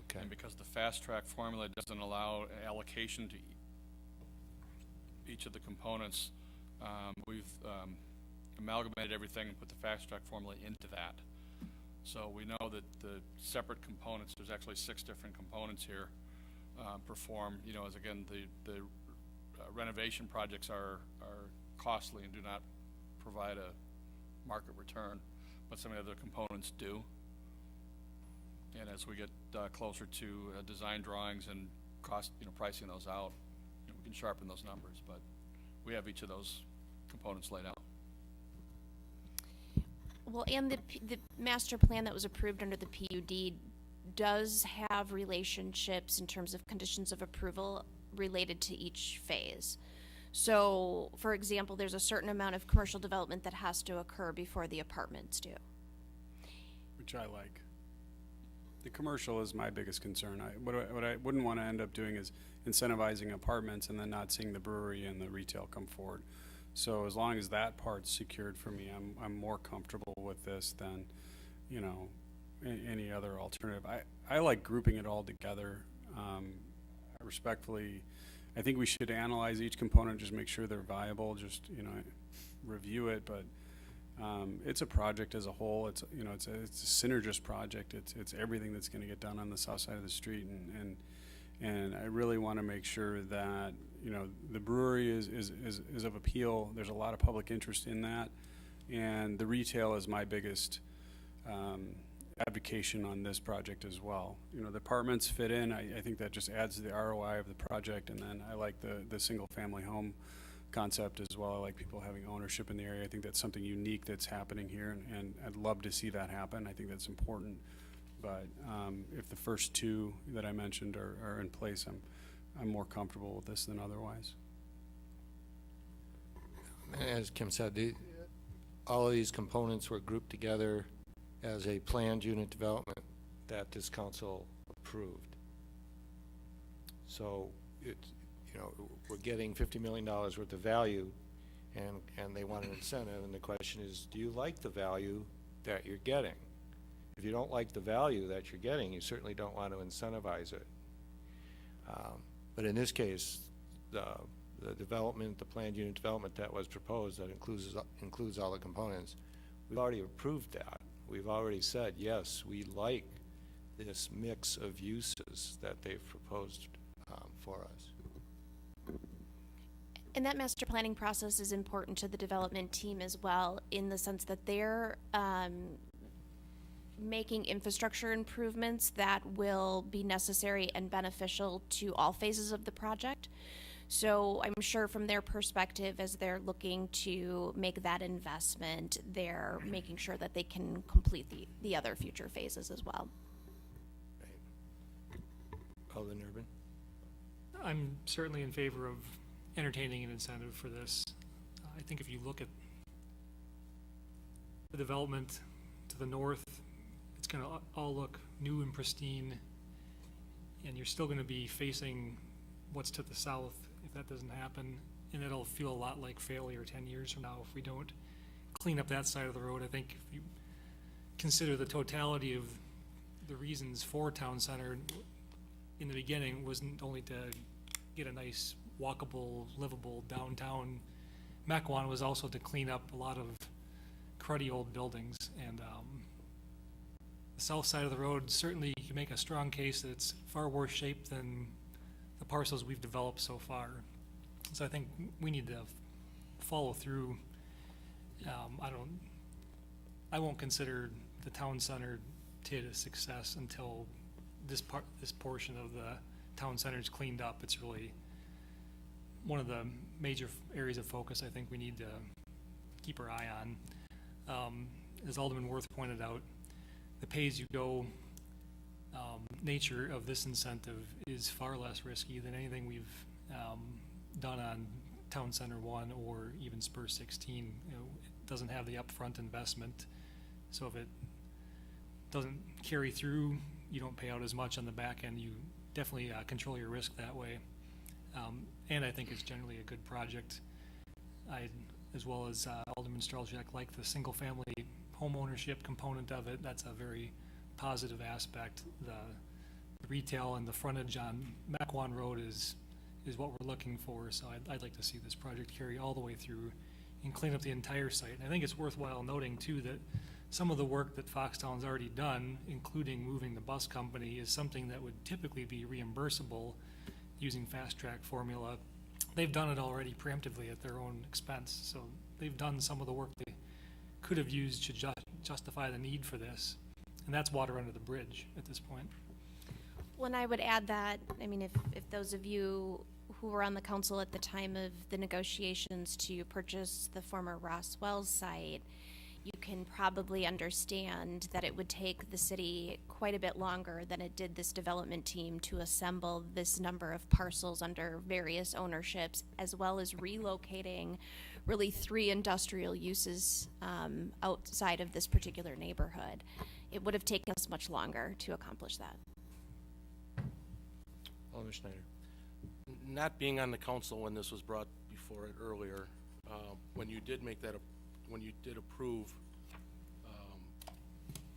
Okay. And because the fast track formula doesn't allow allocation to each of the components, we've amalgamated everything and put the fast track formula into that. So we know that the separate components, there's actually 6 different components here, perform, you know, as again, the renovation projects are costly and do not provide a market return, but some of the other components do. And as we get closer to design drawings and cost, you know, pricing those out, you know, we can sharpen those numbers, but we have each of those components laid out. Well, and the master plan that was approved under the PUD does have relationships in terms of conditions of approval related to each phase. So, for example, there's a certain amount of commercial development that has to occur before the apartments do. Which I like. The commercial is my biggest concern. What I wouldn't want to end up doing is incentivizing apartments and then not seeing the brewery and the retail come forward. So as long as that part's secured for me, I'm more comfortable with this than, you know, any other alternative. I like grouping it all together. Respectfully, I think we should analyze each component, just make sure they're viable, just, you know, review it, but it's a project as a whole. It's, you know, it's a synergist project. It's everything that's going to get done on the south side of the street, and I really want to make sure that, you know, the brewery is of appeal. There's a lot of public interest in that, and the retail is my biggest advocation on this project as well. You know, the apartments fit in. I think that just adds to the ROI of the project, and then I like the single family home concept as well. I like people having ownership in the area. I think that's something unique that's happening here, and I'd love to see that happen. I think that's important. But if the first 2 that I mentioned are in place, I'm more comfortable with this than otherwise. As Kim said, all of these components were grouped together as a planned unit development that this council approved. So it's, you know, we're getting $50 million worth of value, and they want an incentive, and the question is, do you like the value that you're getting? If you don't like the value that you're getting, you certainly don't want to incentivize it. But in this case, the development, the planned unit development that was proposed, that includes all the components, we've already approved that. We've already said, yes, we like this mix of uses that they've proposed for us. And that master planning process is important to the development team as well, in the sense that they're making infrastructure improvements that will be necessary and beneficial to all phases of the project. So I'm sure from their perspective, as they're looking to make that investment, they're making sure that they can complete the other future phases as well. Right. Alden Urban? I'm certainly in favor of entertaining an incentive for this. I think if you look at the development to the north, it's going to all look new and pristine, and you're still going to be facing what's to the south if that doesn't happen, and it'll feel a lot like failure 10 years from now if we don't clean up that side of the road. I think if you consider the totality of the reasons for town center in the beginning wasn't only to get a nice walkable, livable downtown. Mequon was also to clean up a lot of cruddy old buildings, and the south side of the road, certainly you can make a strong case that it's far worse shape than the parcels we've developed so far. So I think we need to follow through. I won't consider the town center TID a success until this portion of the town center is cleaned up. It's really one of the major areas of focus I think we need to keep our eye on. As Alderman Worth pointed out, the pay-as-you-go nature of this incentive is far less risky than anything we've done on Town Center 1 or even Spur 16. You know, it doesn't have the upfront investment, so if it doesn't carry through, you don't pay out as much on the back end. You definitely control your risk that way, and I think it's generally a good project. I, as well as Alderman Strelchak, like the single-family home ownership component of it. That's a very positive aspect. The retail and the frontage on Mequon Road is what we're looking for. So I'd like to see this project carry all the way through and clean up the entire site. And I think it's worthwhile noting too that some of the work that Foxtown's already done, including moving the bus company, is something that would typically be reimbursable using fast track formula. They've done it already preemptively at their own expense. So they've done some of the work they could have used to justify the need for this. And that's water under the bridge at this point. Well, and I would add that, I mean, if those of you who were on the council at the time of the negotiations to purchase the former Ross Wells site, you can probably understand that it would take the city quite a bit longer than it did this development team to assemble this number of parcels under various ownerships, as well as relocating really 3 industrial uses outside of this particular neighborhood. It would have taken us much longer to accomplish that. Alderman Schneider. Not being on the council when this was brought before it earlier, when you did make that, when you did approve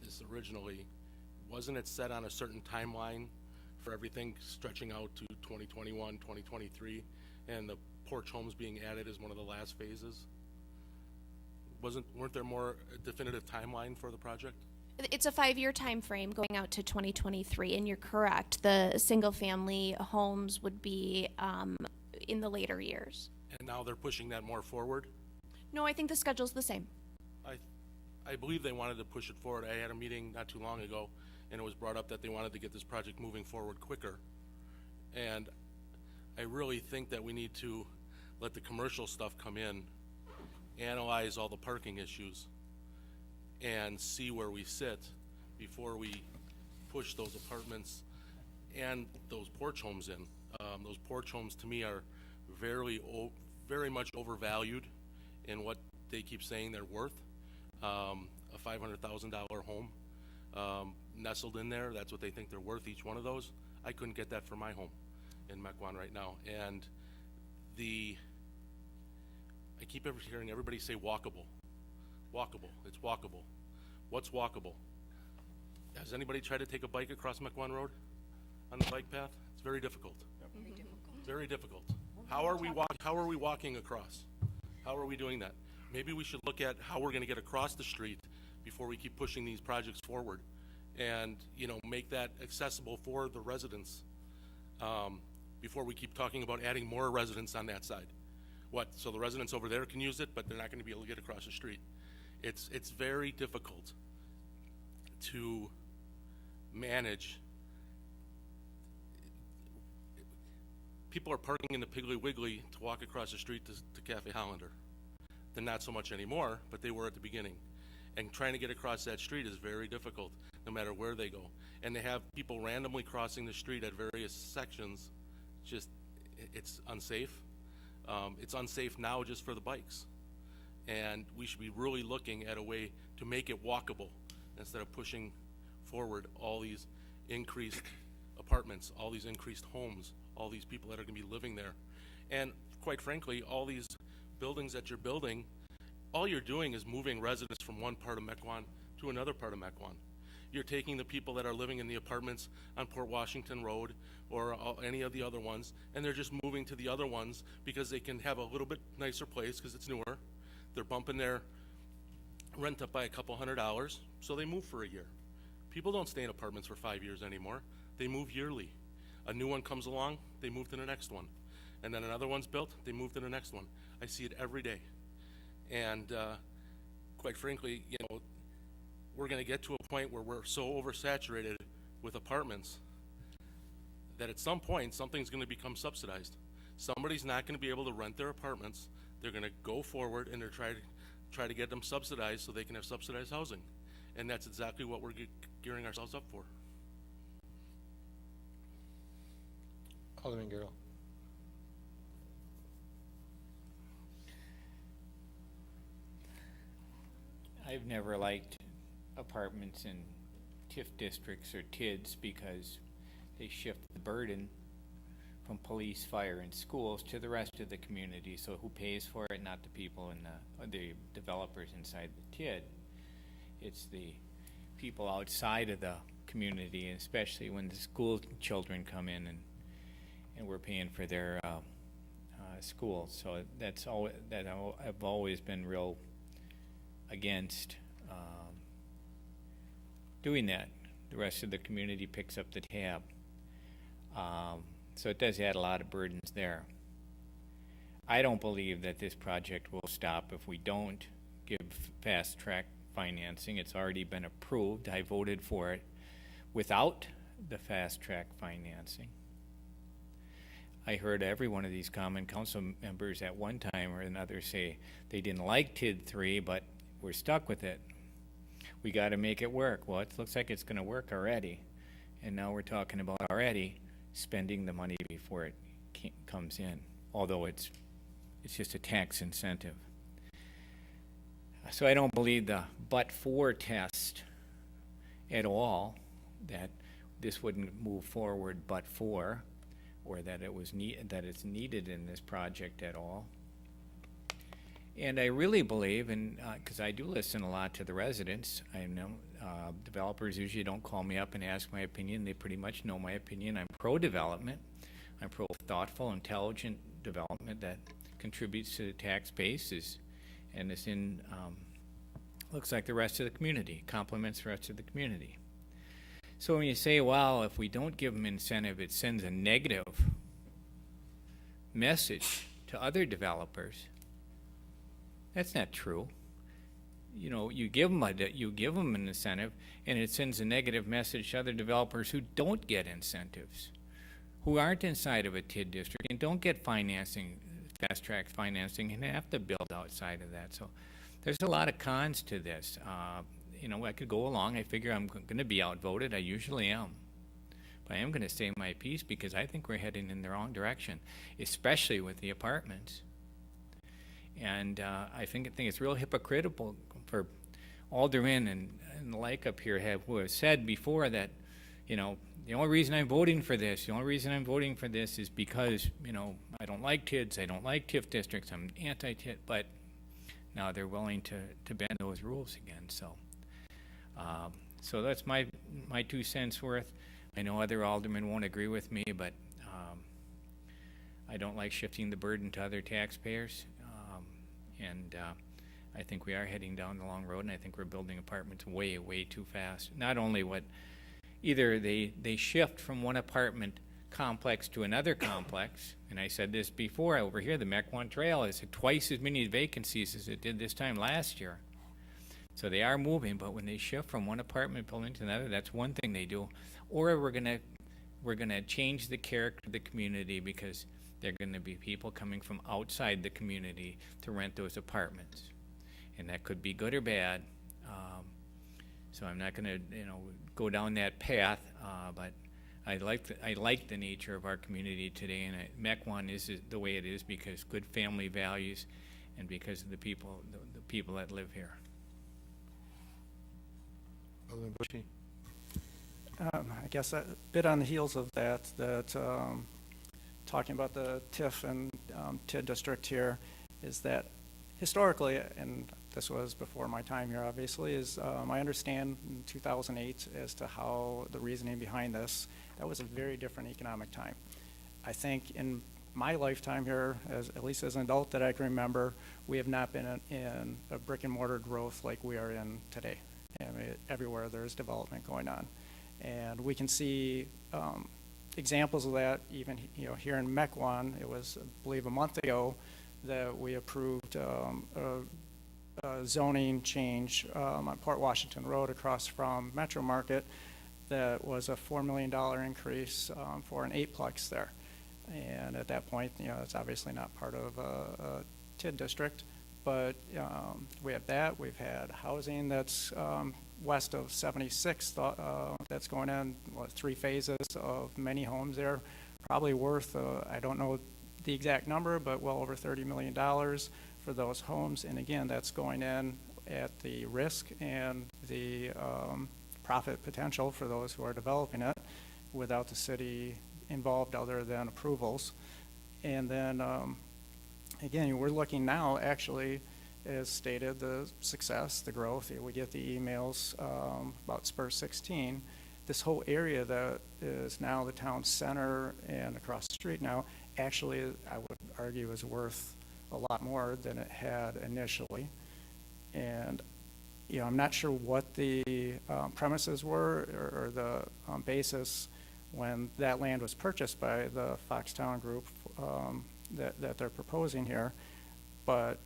this originally, wasn't it set on a certain timeline for everything stretching out to 2021, 2023, and the porch homes being added as one of the last phases? Weren't there more definitive timeline for the project? It's a 5-year time frame going out to 2023, and you're correct. The single-family homes would be in the later years. And now they're pushing that more forward? No, I think the schedule's the same. I believe they wanted to push it forward. I had a meeting not too long ago, and it was brought up that they wanted to get this project moving forward quicker. And I really think that we need to let the commercial stuff come in, analyze all the parking issues, and see where we sit before we push those apartments and those porch homes in. Those porch homes to me are very much overvalued in what they keep saying they're worth. A $500,000 home nestled in there, that's what they think they're worth, each one of those. I couldn't get that for my home in Mequon right now. And I keep hearing everybody say walkable. Walkable, it's walkable. What's walkable? Has anybody tried to take a bike across Mequon Road on the bike path? It's very difficult. Very difficult. Very difficult. How are we walking across? How are we doing that? Maybe we should look at how we're gonna get across the street before we keep pushing these projects forward, and, you know, make that accessible for the residents, before we keep talking about adding more residents on that side. What, so the residents over there can use it, but they're not gonna be able to get across the street? It's very difficult to manage. People are parking in the Piggly Wiggly to walk across the street to Cafe Hollander. They're not so much anymore, but they were at the beginning. And trying to get across that street is very difficult, no matter where they go. And they have people randomly crossing the street at various sections. Just, it's unsafe. It's unsafe now just for the bikes. And we should be really looking at a way to make it walkable instead of pushing forward all these increased apartments, all these increased homes, all these people that are going to be living there. And quite frankly, all these buildings that you're building, all you're doing is moving residents from one part of Mequon to another part of Mequon. You're taking the people that are living in the apartments on Port Washington Road or any of the other ones, and they're just moving to the other ones because they can have a little bit nicer place because it's newer. They're bumping their rent up by a couple $100, so they move for a year. People don't stay in apartments for 5 years anymore. They move yearly. A new one comes along, they move to the next one. And then another one's built, they move to the next one. I see it every day. And quite frankly, you know, we're gonna get to a point where we're so oversaturated with apartments that at some point, something's gonna become subsidized. Somebody's not gonna be able to rent their apartments. They're gonna go forward and they're try to get them subsidized so they can have subsidized housing. And that's exactly what we're gearing ourselves up for. Alderman Garrell. I've never liked apartments in TIF districts or TIDs because they shift the burden from police, fire, and schools to the rest of the community. So who pays for it? Not the people in the developers inside the TID. It's the people outside of the community, especially when the school children come in and we're paying for their school. So that's all that I've always been real against doing that. The rest of the community picks up the tab. So it does add a lot of burdens there. I don't believe that this project will stop if we don't give fast track financing. It's already been approved. I voted for it without the fast track financing. I heard every one of these common council members at one time or another say they didn't like TID 3, but we're stuck with it. We got to make it work. Well, it looks like it's going to work already. And now we're talking about already spending the money before it comes in, although it's just a tax incentive. So I don't believe the but-for test at all, that this wouldn't move forward but for, or that that it's needed in this project at all. And I really believe, and because I do listen a lot to the residents, I know developers usually don't call me up and ask my opinion. They pretty much know my opinion. I'm pro-development. I'm pro-thoughtful, intelligent development that contributes to the tax base and is in, looks like the rest of the community, complements the rest of the community. So when you say, well, if we don't give them incentive, it sends a negative message to other developers, that's not true. You know, you give them an incentive, and it sends a negative message to other developers who don't get incentives, who aren't inside of a TID district and don't get financing, fast track financing, and have to build outside of that. So there's a lot of cons to this. You know, I could go along. I figure I'm going to be outvoted. I usually am. But I am going to say my piece because I think we're heading in the wrong direction, especially with the apartments. And I think it's real hypocritical for aldermen and the like up here who have said before that, you know, the only reason I'm voting for this is because, you know, I don't like TIDs, I don't like TIF districts, I'm anti-TID, but now they're willing to bend those rules again. So that's my 2 cents worth. I know other aldermen won't agree with me, but I don't like shifting the burden to other taxpayers. And I think we are heading down the long road, and I think we're building apartments way, way too fast. Not only either they shift from one apartment complex to another complex, and I said this before, over here, the Mequon Trail has twice as many vacancies as it did this time last year. So they are moving, but when they shift from one apartment building to another, that's one thing they do. Or we're gonna change the character of the community because they're going to be people coming from outside the community to rent those apartments, and that could be good or bad. So I'm not going to, you know, go down that path. But I like the nature of our community today, and Mequon is the way it is because good family values, and because of the people that live here. Alderman Bushy. I guess a bit on the heels of that. Talking about the TIF and TID district here, is that historically, and this was before my time here obviously, is I understand in 2008 as to how the reasoning behind this, that was a very different economic time. I think in my lifetime here, at least as an adult that I can remember, we have not been in a brick and mortar growth like we are in today. I mean, everywhere there's development going on. And we can see examples of that even, you know, here in Mequon. It was, I believe, a month ago that we approved a zoning change on Port Washington Road across from Metro Market that was a $4 million increase for an 8-plex there. And at that point, you know, it's obviously not part of a TID district, but we have that. We've had housing that's west of 76 that's going in, 3 phases of many homes there, probably worth, I don't know the exact number, but well over $30 million for those homes. And again, that's going in at the risk and the profit potential for those who are developing it without the city involved other than approvals. And then again, we're looking now actually, as stated, the success, the growth. We get the emails about Spur 16, this whole area that is now the town center and across the street now, actually, I would argue is worth a lot more than it had initially. And, you know, I'm not sure what the premises were or the basis when that land was purchased by the Foxtown group that they're proposing here, but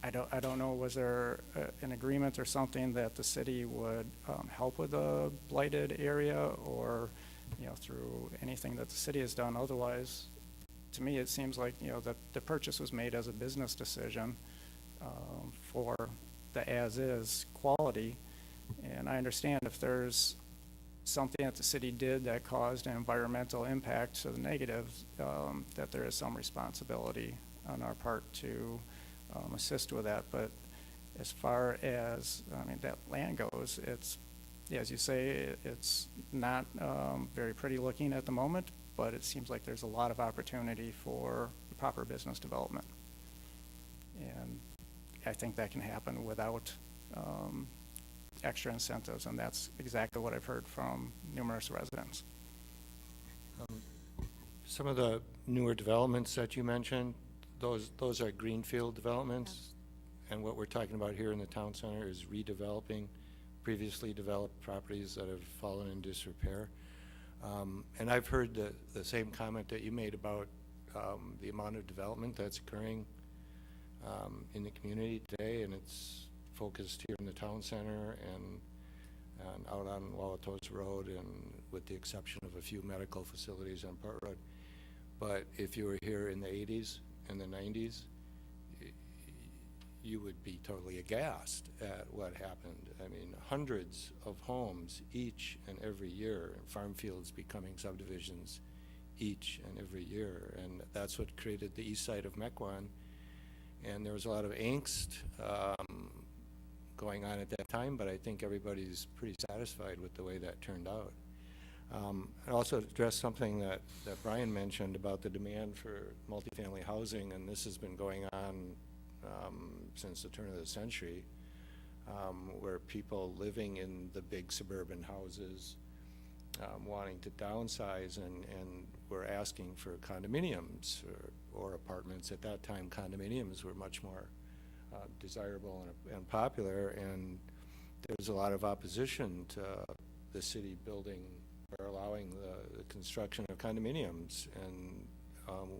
I don't know, was there an agreement or something that the city would help with the blighted area, or, you know, through anything that the city has done? Otherwise, to me, it seems like, you know, that the purchase was made as a business decision for the as-is quality. And I understand if there's something that the city did that caused an environmental impact to the negative, that there is some responsibility on our part to assist with that. But as far as, I mean, that land goes, it's, as you say, it's not very pretty looking at the moment, but it seems like there's a lot of opportunity for proper business development. And I think that can happen without extra incentives, and that's exactly what I've heard from numerous residents. Some of the newer developments that you mentioned, those are greenfield developments, and what we're talking about here in the town center is redeveloping previously developed properties that have fallen in disrepair. And I've heard the same comment that you made about the amount of development that's occurring in the community today, and it's focused here in the town center and out on Wauwatosa Road, and with the exception of a few medical facilities on Port Road. But if you were here in the 80s and the 90s, you would be totally aghast at what happened. I mean, hundreds of homes each and every year, and farm fields becoming subdivisions each and every year, and that's what created the east side of Mequon. And there was a lot of angst going on at that time, but I think everybody's pretty satisfied with the way that turned out. I also addressed something that Brian mentioned about the demand for multifamily housing, and this has been going on since the turn of the century, where people living in the big suburban houses wanting to downsize and were asking for condominiums or apartments. At that time, condominiums were much more desirable and popular, and there was a lot of opposition to the city building or allowing the construction of condominiums, and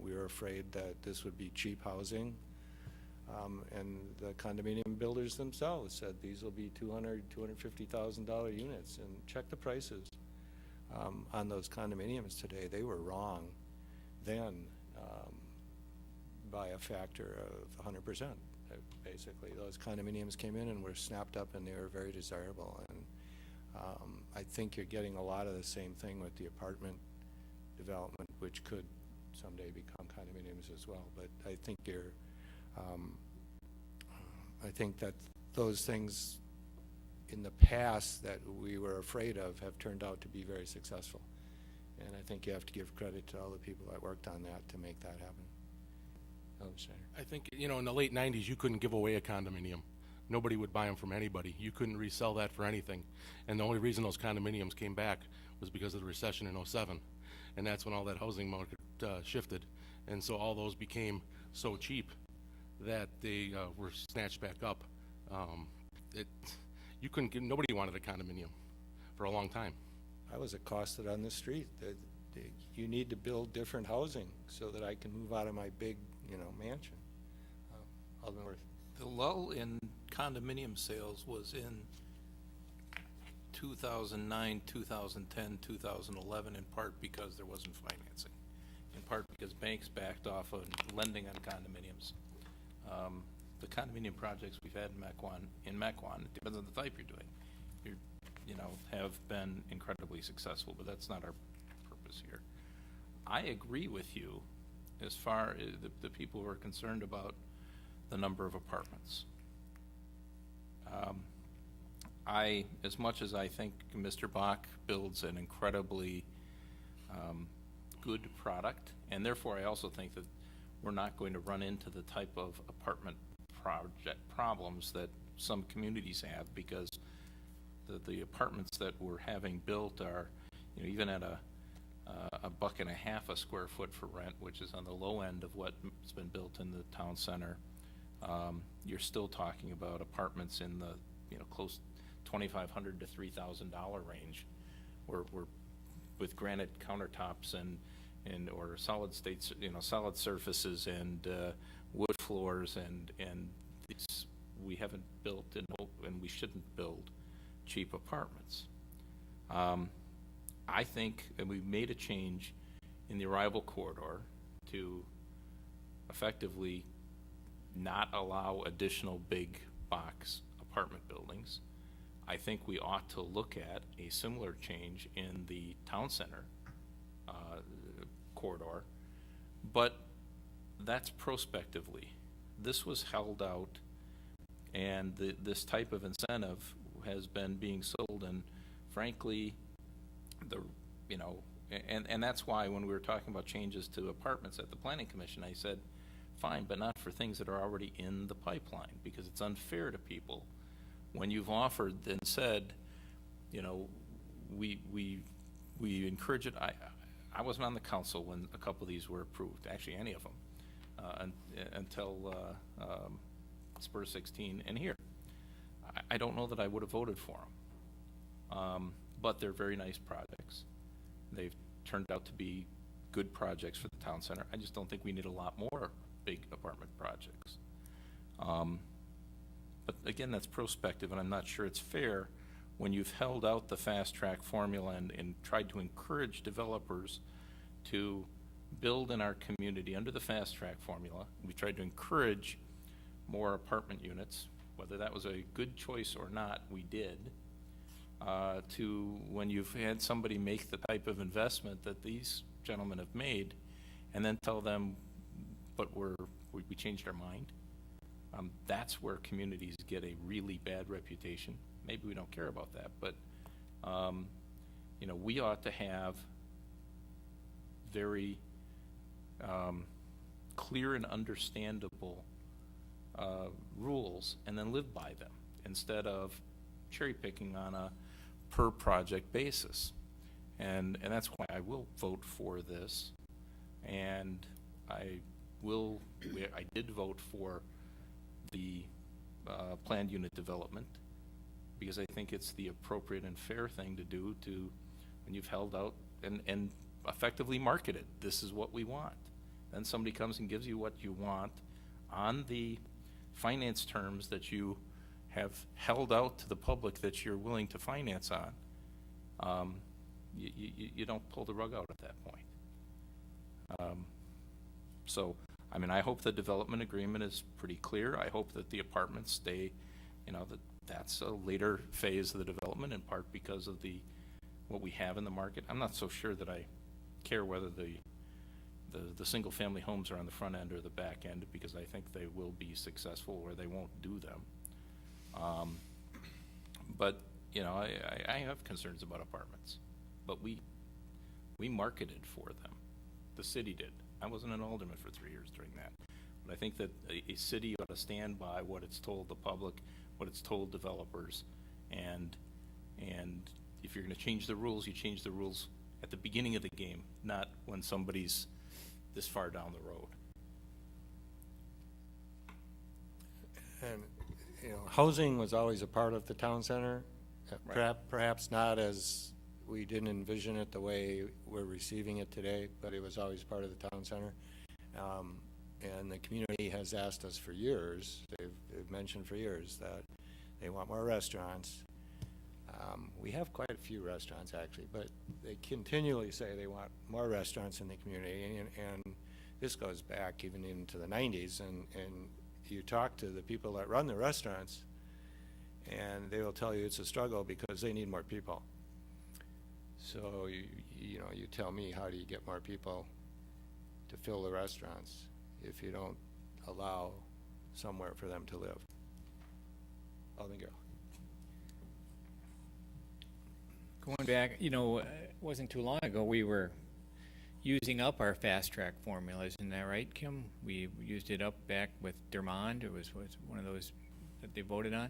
we were afraid that this would be cheap housing, and the condominium builders themselves said these will be $250,000 units, and check the prices on those condominiums today. They were wrong then by a factor of 100%. Basically, those condominiums came in and were snapped up, and they were very desirable. And I think you're getting a lot of the same thing with the apartment development, which could someday become condominiums as well. But I think I think that those things in the past that we were afraid of have turned out to be very successful. And I think you have to give credit to all the people that worked on that to make that happen. I think, you know, in the late 90s, you couldn't give away a condominium. Nobody would buy them from anybody. You couldn't resell that for anything. And the only reason those condominiums came back was because of the recession in '07. And that's when all that housing market shifted. And so all those became so cheap that they were snatched back up. You couldn't give, nobody wanted a condominium for a long time. I was accosted on the street that you need to build different housing so that I can move out of my big, mansion. Alderman Worth. The lull in condominium sales was in 2009, 2010, 2011, in part because there wasn't financing, in part because banks backed off of lending on condominiums. The condominium projects we've had in Mequon, it depends on the type you're doing, have been incredibly successful, but that's not our purpose here. I agree with you as far as the people who are concerned about the number of apartments. As much as I think Mr. Bach builds an incredibly good product, and therefore I also think that we're not going to run into the type of apartment project problems that some communities have, because the apartments that we're having built are, you know, even at a $1.50 a square foot for rent, which is on the low end of what's been built in the town center. You're still talking about apartments in the, you know, close $2,500 to $3,000 range, where we're with granite countertops and or solid states, you know, solid surfaces and wood floors and these, we haven't built and we shouldn't build cheap apartments. I think, and we made a change in the arrival corridor to effectively not allow additional big box apartment buildings. I think we ought to look at a similar change in the town center corridor, but that's prospectively. This was held out, and this type of incentive has been being sold, and frankly, you know, and that's why when we were talking about changes to apartments at the Planning Commission, I said, fine, but not for things that are already in the pipeline, because it's unfair to people when you've offered and said, you know, we encourage it. I wasn't on the council when a couple of these were approved, actually any of them, until Spur 16 and here. I don't know that I would have voted for them, but they're very nice projects. They've turned out to be good projects for the town center. I just don't think we need a lot more big apartment projects. But again, that's prospective, and I'm not sure it's fair when you've held out the fast track formula and tried to encourage developers to build in our community under the fast track formula. We tried to encourage more apartment units, whether that was a good choice or not, we did, to when you've had somebody make the type of investment that these gentlemen have made, and then tell them, but we changed our mind. That's where communities get a really bad reputation. Maybe we don't care about that, but you know, we ought to have very clear and understandable rules and then live by them instead of cherry picking on a per project basis. And that's why I will vote for this, and I did vote for the planned unit development, because I think it's the appropriate and fair thing to do when you've held out and effectively marketed, this is what we want. Then somebody comes and gives you what you want on the finance terms that you have held out to the public that you're willing to finance on. You don't pull the rug out at that point. So, I mean, I hope the development agreement is pretty clear. I hope that the apartments stay, you know, that's a later phase of the development, in part because of what we have in the market. I'm not so sure that I care whether the single family homes are on the front end or the back end, because I think they will be successful or they won't do them. But, you know, I have concerns about apartments, but we marketed for them. The city did. I wasn't an alderman for 3 years during that. But I think that a city ought to stand by what it's told the public, what it's told developers, and if you're going to change the rules, you change the rules at the beginning of the game, not when somebody's this far down the road. And, you know, housing was always a part of the town center, Right. Perhaps not as we didn't envision it the way we're receiving it today, but it was always part of the town center. And the community has asked us for years, they've mentioned for years that they want more restaurants. We have quite a few restaurants actually, but they continually say they want more restaurants in the community, and this goes back even into the 90s, and you talk to the people that run the restaurants and they will tell you it's a struggle because they need more people. So you know, you tell me, how do you get more people to fill the restaurants if you don't allow somewhere for them to live? Alderman Garrell. Going back, you know, it wasn't too long ago we were using up our fast track formula, isn't that right, Kim? We used it up back with Dermond. It was one of those that they voted on.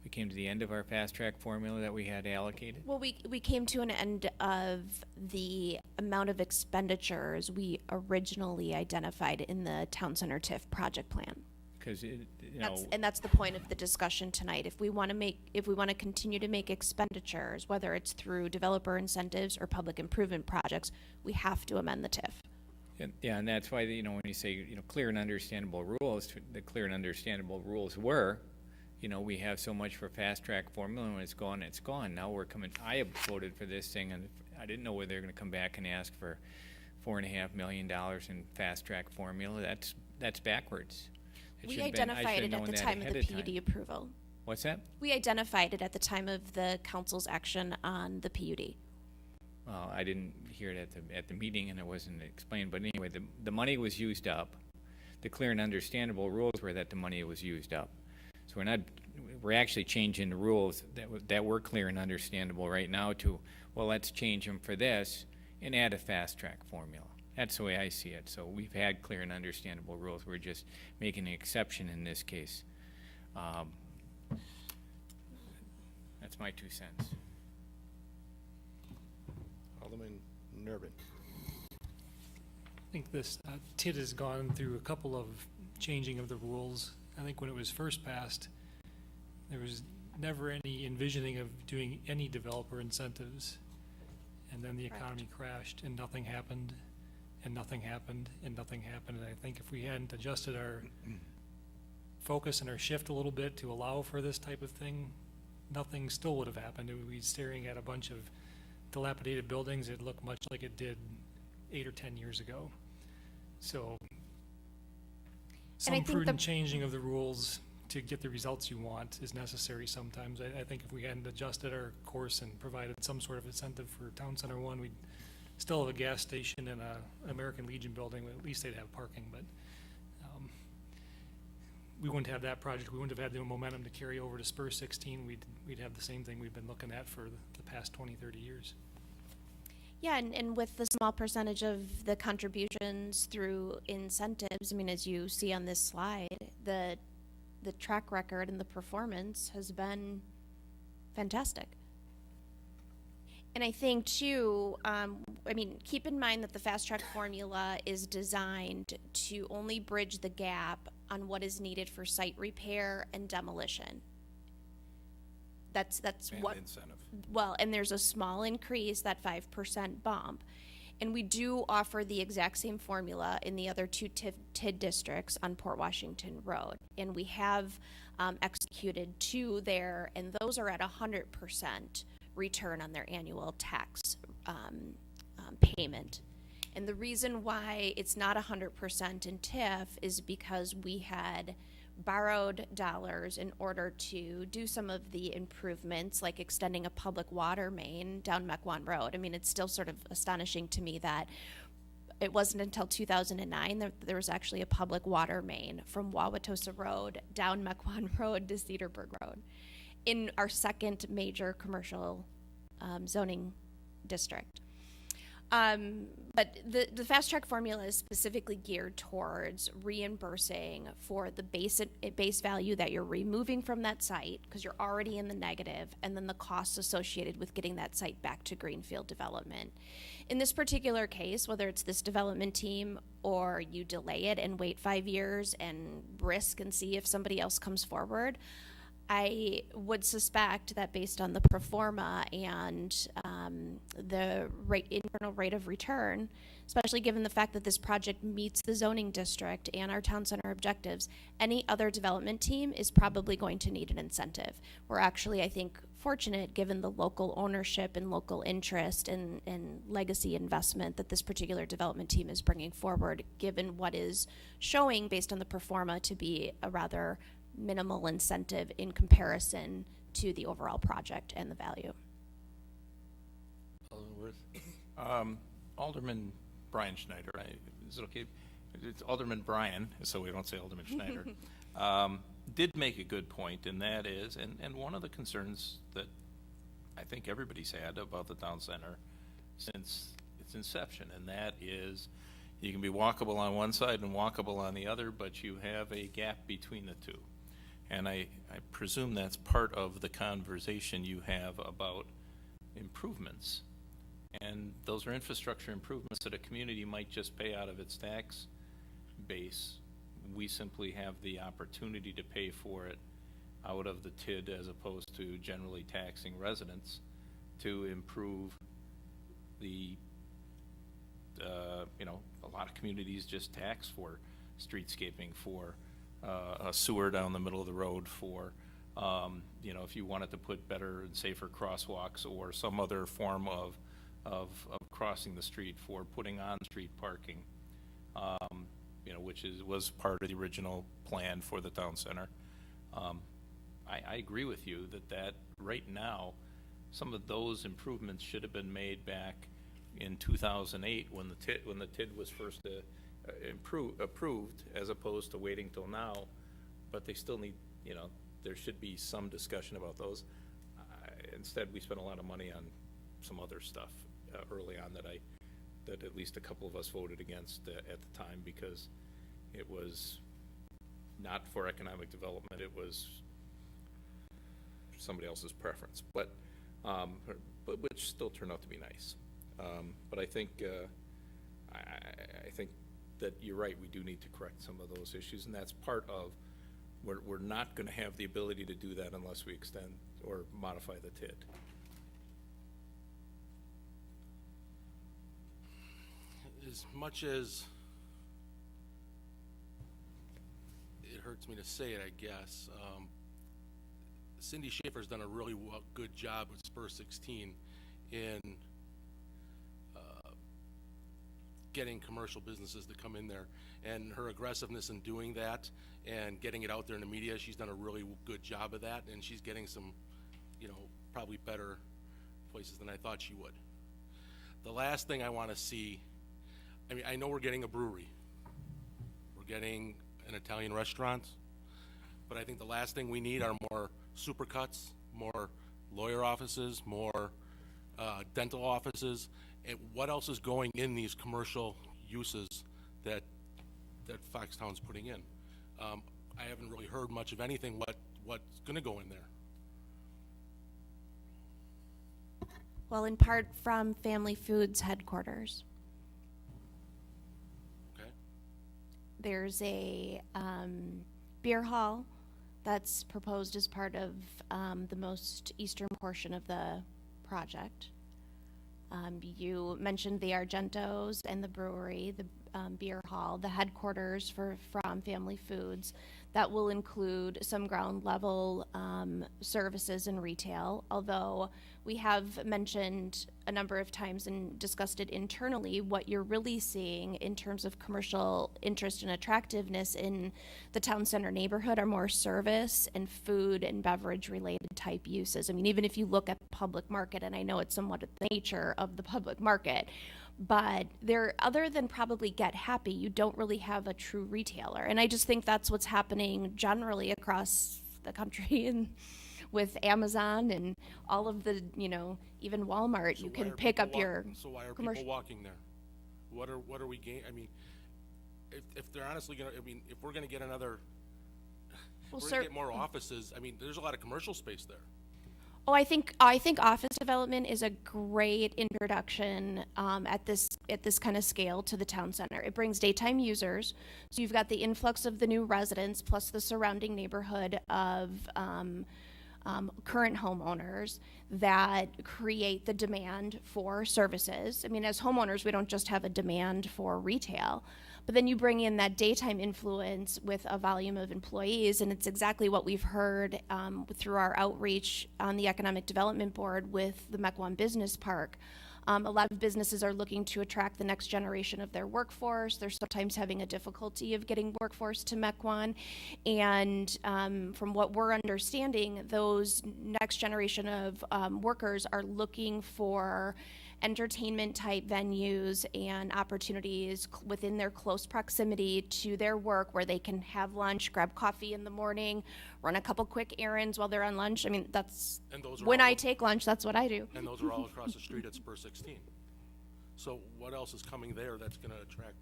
We came to the end of our fast track formula that we had allocated? Well, we came to an end of the amount of expenditures we originally identified in the Town Center TIF project plan. Because That's the point of the discussion tonight. If we want to continue to make expenditures, whether it's through developer incentives or public improvement projects, we have to amend the TIF. and that's why, when you say, clear and understandable rules, the clear and understandable rules were, we have so much for fast track formula, and when it's gone, it's gone. Now we're coming, I have voted for this thing, and I didn't know whether they're gonna come back and ask for $4.5 million in fast track formula. That's backwards. We identified it at the time of the PUD approval. What's that? We identified it at the time of the council's action on the PUD. Well, I didn't hear it at the meeting, and it wasn't explained, but anyway, the money was used up. The clear and understandable rules were that the money was used up. So we're actually changing the rules that were clear and understandable right now to, well, let's change them for this and add a fast track formula. That's the way I see it. So we've had clear and understandable rules. We're just making an exception in this case. That's my 2 cents. Alderman Nervin. I think this TID has gone through a couple of changing of the rules. I think when it was first passed, there was never any envisioning of doing any developer incentives. And then the economy crashed and nothing happened, and nothing happened, and nothing happened. And I think if we hadn't adjusted our focus and our shift a little bit to allow for this type of thing, nothing still would have happened. We'd be staring at a bunch of dilapidated buildings. It looked much like it did 8 or 10 years ago. So some prudent changing of the rules to get the results you want is necessary sometimes. I think if we hadn't adjusted our course and provided some sort of incentive for Town Center 1, we'd still have a gas station and a American Legion building. At least they'd have parking, but we wouldn't have that project. We wouldn't have had the momentum to carry over to Spur 16. We'd have the same thing we've been looking at for the past 20, 30 years. Yeah, and with the small percentage of the contributions through incentives, I mean, as you see on this slide, the track record and the performance has been fantastic. And I think too, keep in mind that the fast track formula is designed to only bridge the gap on what is needed for site repair and demolition. That's what incentive. Well, and there's a small increase, that 5% bump. And we do offer the exact same formula in the other two TID districts on Port Washington Road. And we have executed 2 there, and those are at 100% return on their annual tax payment. And the reason why it's not 100% in TIF is because we had borrowed dollars in order to do some of the improvements, like extending a public water main down Mequon Road. I mean, it's still sort of astonishing to me that it wasn't until 2009 that there was actually a public water main from Wauwatosa Road down Mequon Road to Cedarburg Road in our second major commercial zoning district. But the fast track formula is specifically geared towards reimbursing for the base value that you're removing from that site because you're already in the negative, and then the costs associated with getting that site back to greenfield development. In this particular case, whether it's this development team or you delay it and wait 5 years and risk and see if somebody else comes forward, I would suspect that based on the pro forma and the internal rate of return, especially given the fact that this project meets the zoning district and our town center objectives, any other development team is probably going to need an incentive. We're actually, I think, fortunate given the local ownership and local interest and legacy investment that this particular development team is bringing forward, given what is showing based on the pro forma to be a rather minimal incentive in comparison to the overall project and the value. Alderman Brian Schneider, is it okay? It's Alderman Brian, so we don't say Alderman Schneider, did make a good point, and that is, and one of the concerns that I think everybody's had about the town center since its inception, and that is you can be walkable on one side and walkable on the other, but you have a gap between the two. And I presume that's part of the conversation you have about improvements. And those are infrastructure improvements that a community might just pay out of its tax base. We simply have the opportunity to pay for it out of the TID as opposed to generally taxing residents to improve the, you know, a lot of communities just tax for streetscaping, for a sewer down the middle of the road, for, you know, if you wanted to put better and safer crosswalks or some other form of crossing the street, for putting on street parking, you know, which was part of the original plan for the town center. I agree with you that right now, some of those improvements should have been made back in 2008 when the TID was first approved, as opposed to waiting till now. But they still need, you know, there should be some discussion about those. Instead, we spent a lot of money on some other stuff early on that at least a couple of us voted against at the time, because it was not for economic development, it was somebody else's preference, but which still turned out to be nice. But I think I think that you're right, we do need to correct some of those issues, and that's part of, we're not going to have the ability to do that unless we extend or modify the TID. As much as it hurts me to say it, I guess, Cindy Schaefer's done a really good job with Spur 16 in getting commercial businesses to come in there, and her aggressiveness in doing that and getting it out there in the media, she's done a really good job of that, and she's getting some, you know, probably better places than I thought she would. The last thing I want to see, I mean, I know we're getting a brewery, we're getting an Italian restaurant, but I think the last thing we need are more supercuts, more lawyer offices, more dental offices, and what else is going in these commercial uses that Foxtown's putting in. I haven't really heard much of anything what's going to go in there. Well, in part from Family Foods headquarters. Okay. There's a beer hall that's proposed as part of the most eastern portion of the project. You mentioned the Argentos and the brewery, the beer hall, the headquarters from Family Foods. That will include some ground level services and retail, although we have mentioned a number of times and discussed it internally, what you're really seeing in terms of commercial interest and attractiveness in the town center neighborhood are more service and food and beverage related type uses. I mean, even if you look at the public market, and I know it's somewhat the nature of the public market, but there, other than probably Get Happy, you don't really have a true retailer. And I just think that's what's happening generally across the country, and with Amazon and all of the, you know, even Walmart, So you why can are pick people up your So why are commercial. people walking there? What are we I mean, if they're honestly gonna, I mean, if we're gonna get another, Well, if we're sir, gonna get more offices, I mean, there's a lot of commercial space there. Oh, I think office development is a great introduction at this kind of scale to the town center. It brings daytime users, so you've got the influx of the new residents plus the surrounding neighborhood of current homeowners that create the demand for services. I mean, as homeowners, we don't just have a demand for retail, but then you bring in that daytime influence with a volume of employees, and it's exactly what we've heard through our outreach on the Economic Development Board with the Mequon Business Park. A lot of businesses are looking to attract the next generation of their workforce. They're sometimes having a difficulty of getting workforce to Mequon. And from what we're understanding, those next generation of workers are looking for entertainment type venues and opportunities within their close proximity to their work, where they can have lunch, grab coffee in the morning, run a couple quick errands while they're on lunch. I mean, that's when I take lunch, that's what I do. And those are all across the street at Spur 16. So what else is coming there that's gonna attract?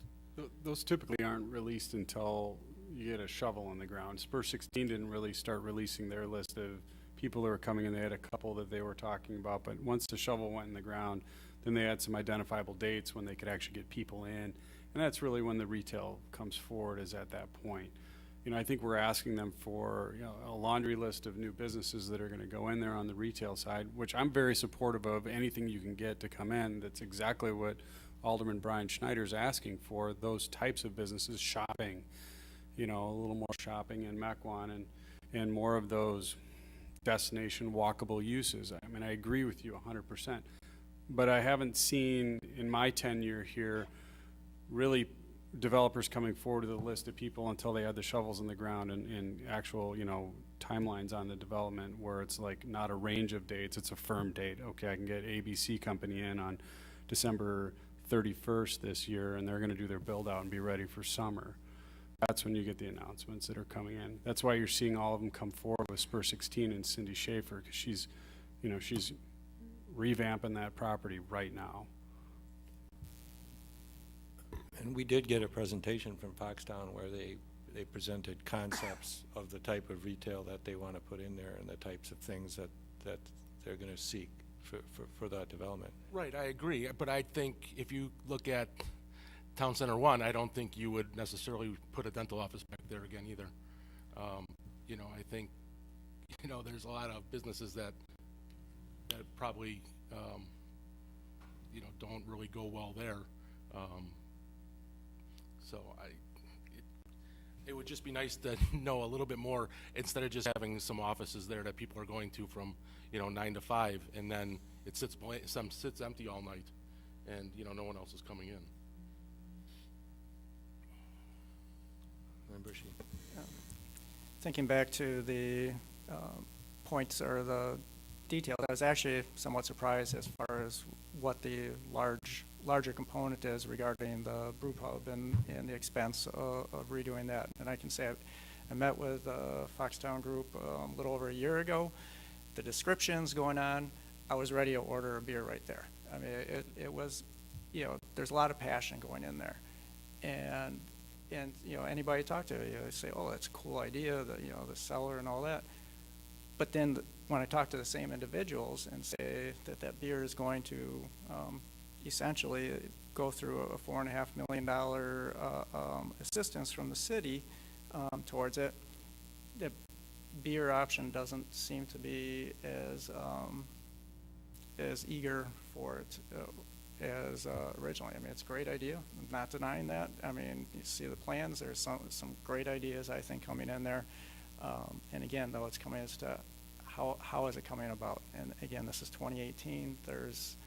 Those typically aren't released until you get a shovel in the ground. Spur 16 didn't really start releasing their list of people who were coming in. They had a couple that they were talking about, but once the shovel went in the ground, then they had some identifiable dates when they could actually get people in. And that's really when the retail comes forward, is at that point. You know, I think we're asking them for, you know, a laundry list of new businesses that are going to go in there on the retail side, which I'm very supportive of. Anything you can get to come in, that's exactly what Alderman Brian Schneider's asking for, those types of businesses, shopping, you know, a little more shopping in Mequon and more of those destination walkable uses. I mean, I agree with you 100%, but I haven't seen in my tenure here really developers coming forward with a list of people until they had the shovels in the ground and actual, you know, timelines on the development where it's like not a range of dates, it's a firm date. Okay, I can get ABC company in on December 31st this year, and they're going to do their build out and be ready for summer. That's when you get the announcements that are coming in. That's why you're seeing all of them come forward with Spur 16 and Cindy Schaefer, because she's, you know, she's revamping that property right now. And we did get a presentation from Foxtown where they presented concepts of the type of retail that they want to put in there and the types of things that they're going to seek for that development. Right, I agree, but I think if you look at Town Center 1, I don't think you would necessarily put a dental office back there again either. You know, I think, you know, there's a lot of businesses that probably, you know, don't really go well there. So it would just be nice to know a little bit more instead of just having some offices there that people are going to from, you know, 9 to 5, and then it sits empty all night, and, you know, no one else is coming in. Member Sheen. Thinking back to the points or the detail, I was actually somewhat surprised as far as what the larger component is regarding the brew pub and the expense of redoing that. And I can say I met with the Foxtown group a little over a year ago. The descriptions going on, I was ready to order a beer right there. I mean, it was, you know, there's a lot of passion going in there. And you know, anybody talk to you, they say, oh, that's a cool idea, you know, the cellar and all that. But then when I talk to the same individuals and say that beer is going to essentially go through a $4.5 million assistance from the city towards it, the beer option doesn't seem to be as eager for it as originally. I mean, it's a great idea, I'm not denying that. I mean, you see the plans, there's some great ideas, I think, coming in there. And again, though, it's coming as to how is it coming about? And again, this is 2018. There's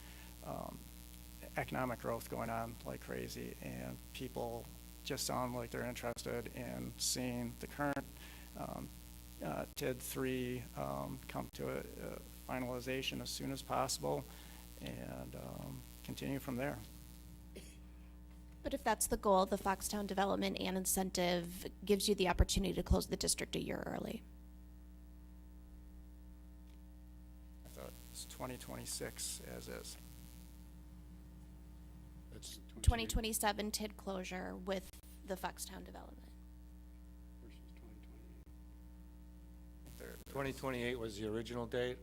economic growth going on like crazy, and people just sound like they're interested in seeing the current TID 3 come to a finalization as soon as possible, and continue from there. But if that's the goal, the Foxtown development and incentive gives you the opportunity to close the district a year early. I thought it's 2026 as is. That's 2027 TID closure with the Foxtown development. 2028 was the original date.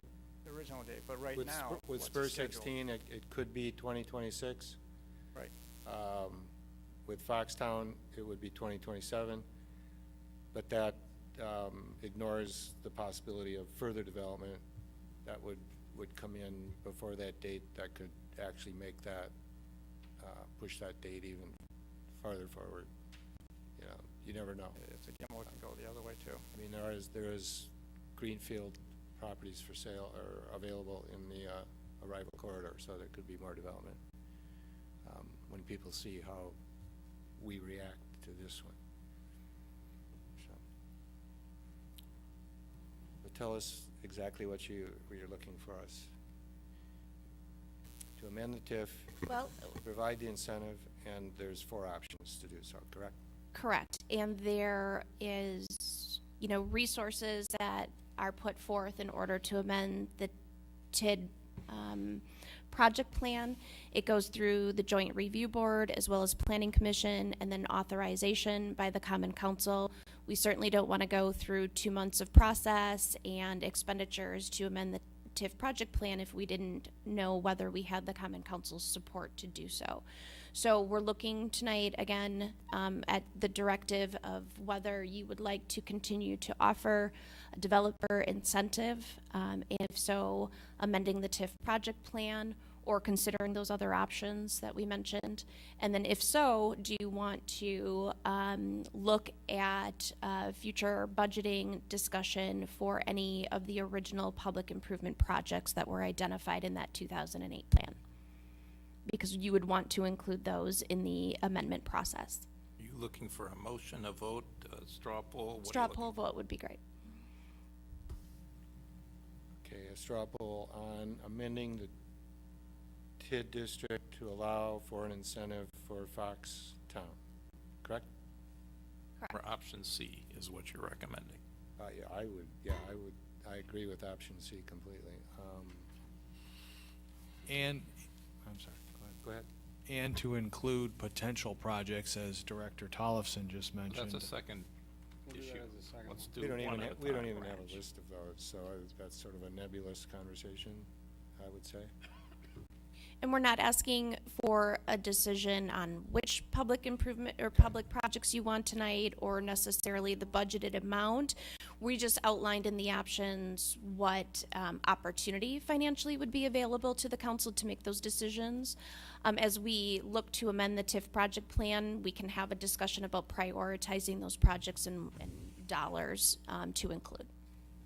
The original date, but right With now, with what's Spur the schedule? 16, it could be 2026. Right. With Foxtown, it would be 2027, but that ignores the possibility of further development that would come in before that date that could actually make that, push that date even farther forward. You know, you never know. It's a gamble, it can go the other way too. I mean, there is greenfield properties for sale or available in the arrival corridor, so there could be more development when people see how we react to this one. So, but tell us exactly what you're looking for us to amend the TIF, Well, provide the incentive, and there's 4 options to do so. Correct? correct. And there is, you know, resources that are put forth in order to amend the TID project plan. It goes through the Joint Review Board as well as Planning Commission and then authorization by the Common Council. We certainly don't want to go through 2 months of process and expenditures to amend the TIF project plan if we didn't know whether we had the Common Council's support to do so. So we're looking tonight again at the directive of whether you would like to continue to offer a developer incentive, if so, amending the TIF project plan or considering those other options that we mentioned. And then if so, do you want to look at future budgeting discussion for any of the original public improvement projects that were identified in that 2008 plan? Because you would want to include those in the amendment process. Are you looking for a motion, a vote, a straw poll? What are you Straw looking poll vote would be great. Okay, a straw poll on amending the TID district to allow for an incentive for Foxtown, correct? for? Option C is what you're recommending. I agree with option C completely. And, I'm sorry, go ahead. and to include potential projects, as Director Tollefson just mentioned. That's a second issue. Let's do We don't one even, at ha- a we don't time. even have a list of those, so that's sort of a nebulous conversation, I would say. And we're not asking for a decision on which public improvement or public projects you want tonight or necessarily the budgeted amount. We just outlined in the options what opportunity financially would be available to the council to make those decisions. As we look to amend the TIF project plan, we can have a discussion about prioritizing those projects and dollars to include.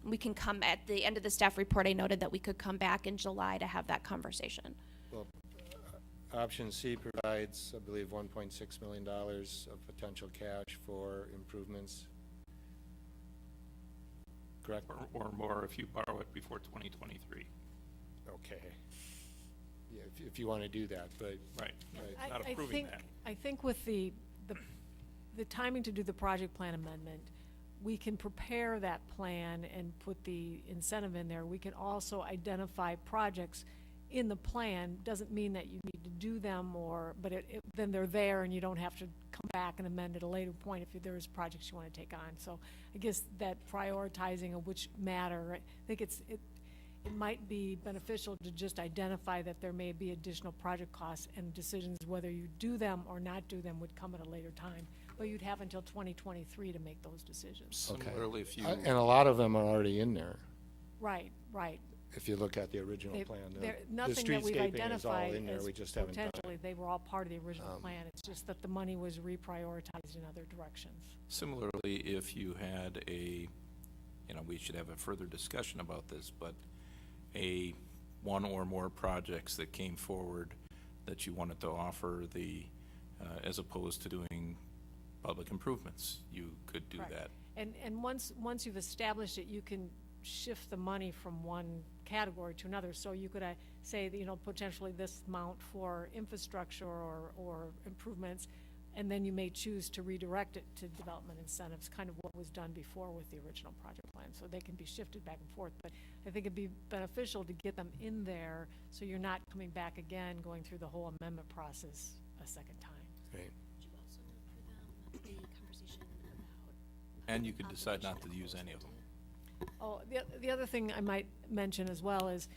We can come at the end of the staff report. I noted that we could come back in July to have that conversation. Well, option C provides, I believe, $1.6 million of potential cash for improvements. Correct? Or more if you borrow it before 2023. Okay. Yeah, if you want to do that, but. Right. Right. Not approving that. I think with the timing to do the project plan amendment, we can prepare that plan and put the incentive in there. We can also identify projects in the plan. Doesn't mean that you need to do them, but then they're there and you don't have to come back and amend at a later point if there's projects you want to take on. So I guess that prioritizing of which matter, I think it might be beneficial to just identify that there may be additional project costs, and decisions whether you do them or not do them would come at a later time. But you'd have until 2023 to make those decisions. Okay. Similarly, if you. And a lot of them are already in there, Right, right. if you look at the original plan. Nothing that we've streetscaping is all identified in there, as we just haven't done it. potentially, they were all part of the original plan. It's just that the money was reprioritized in other directions. Similarly, if you had we should have a further discussion about this, but one or more projects that came forward that you wanted to offer as opposed to doing public improvements, you could do Correct. that. And once you've established it, you can shift the money from one category to another. So you could say that, potentially this amount for infrastructure or improvements, and then you may choose to redirect it to development incentives, kind of what was done before with the original project plan. So they can be shifted back and forth. But I think it'd be beneficial to get them in there so you're not coming back again, going through the whole amendment process a second time. Right. And you could decide not to use any of them. Oh, the other thing I might mention as well is,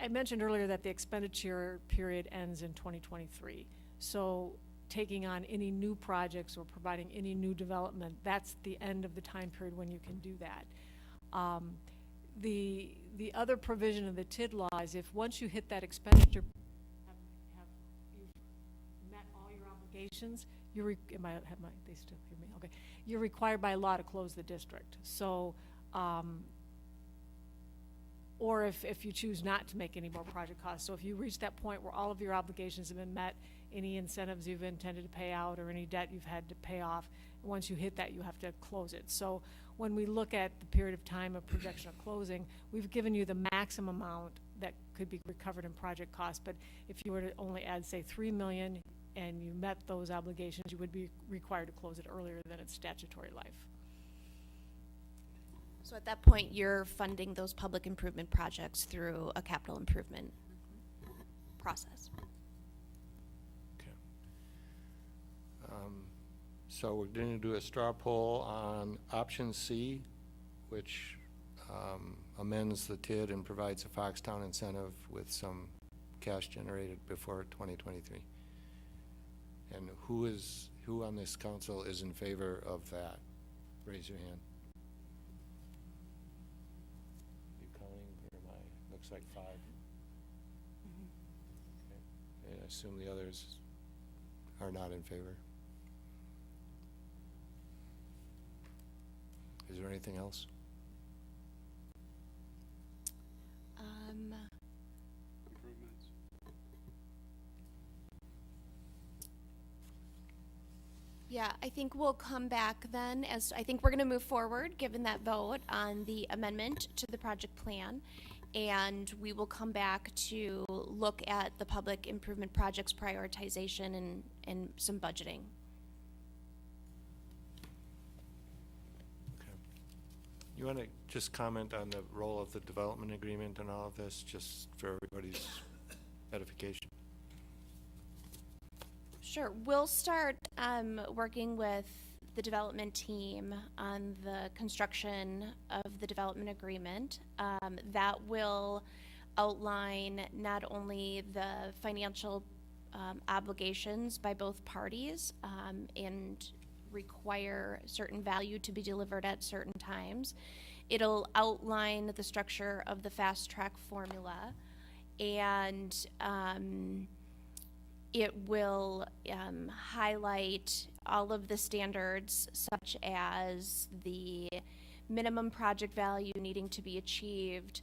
I mentioned earlier that the expenditure period ends in 2023. So taking on any new projects or providing any new development, that's the end of the time period when you can do that. The other provision of the TID law is if once you hit that expenditure, you've met all your obligations, they still hear me? Okay. You're required by law to close the district. So, or if you choose not to make any more project costs. So if you reach that point where all of your obligations have been met, any incentives you've intended to pay out or any debt you've had to pay off, once you hit that, you have to close it. So when we look at the period of time of projection of closing, we've given you the maximum amount that could be recovered in project costs. But if you were to only add, say, $3 million and you met those obligations, you would be required to close it earlier than its statutory life. So at that point, you're funding those public improvement projects through a capital improvement process. So we're going to do a straw poll on option C, which amends the TID and provides a Foxtown incentive with some cash generated before 2023. And who on this council is in favor of that? Raise your hand. You counting, or am I? Looks like 5. Okay. And I assume the others are not in favor. Is there anything else? Improvements. Yeah, I think we'll come back then, as I think we're going to move forward, given that vote on the amendment to the project plan. And we will come back to look at the public improvement projects prioritization and some budgeting. You want to just comment on the role of the development agreement and all of this, just for everybody's edification? Sure. We'll start working with the development team on the construction of the development agreement. That will outline not only the financial obligations by both parties and require certain value to be delivered at certain times. It'll outline the structure of the fast track formula, and it will highlight all of the standards, such as the minimum project value needing to be achieved,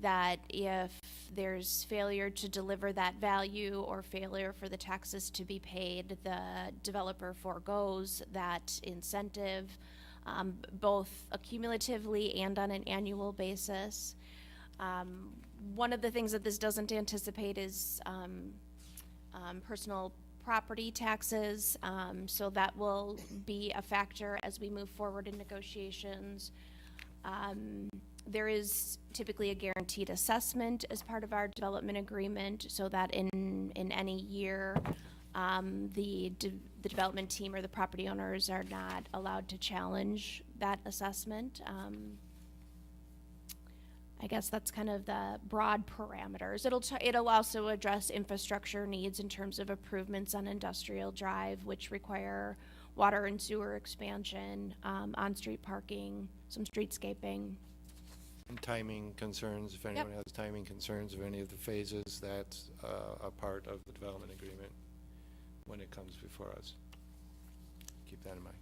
that if there's failure to deliver that value or failure for the taxes to be paid, the developer forgoes that incentive, both accumulatively and on an annual basis. One of the things that this doesn't anticipate is personal property taxes, so that will be a factor as we move forward in negotiations. There is typically a guaranteed assessment as part of our development agreement, so that in any year, the development team or the property owners are not allowed to challenge that assessment. I guess that's kind of the broad parameters. It'll also address infrastructure needs in terms of improvements on Industrial Drive, which require water and sewer expansion, on-street parking, some streetscaping. And timing concerns, if anyone has timing concerns of any of the phases, that's a part of the development agreement when it comes before us. Keep that in mind.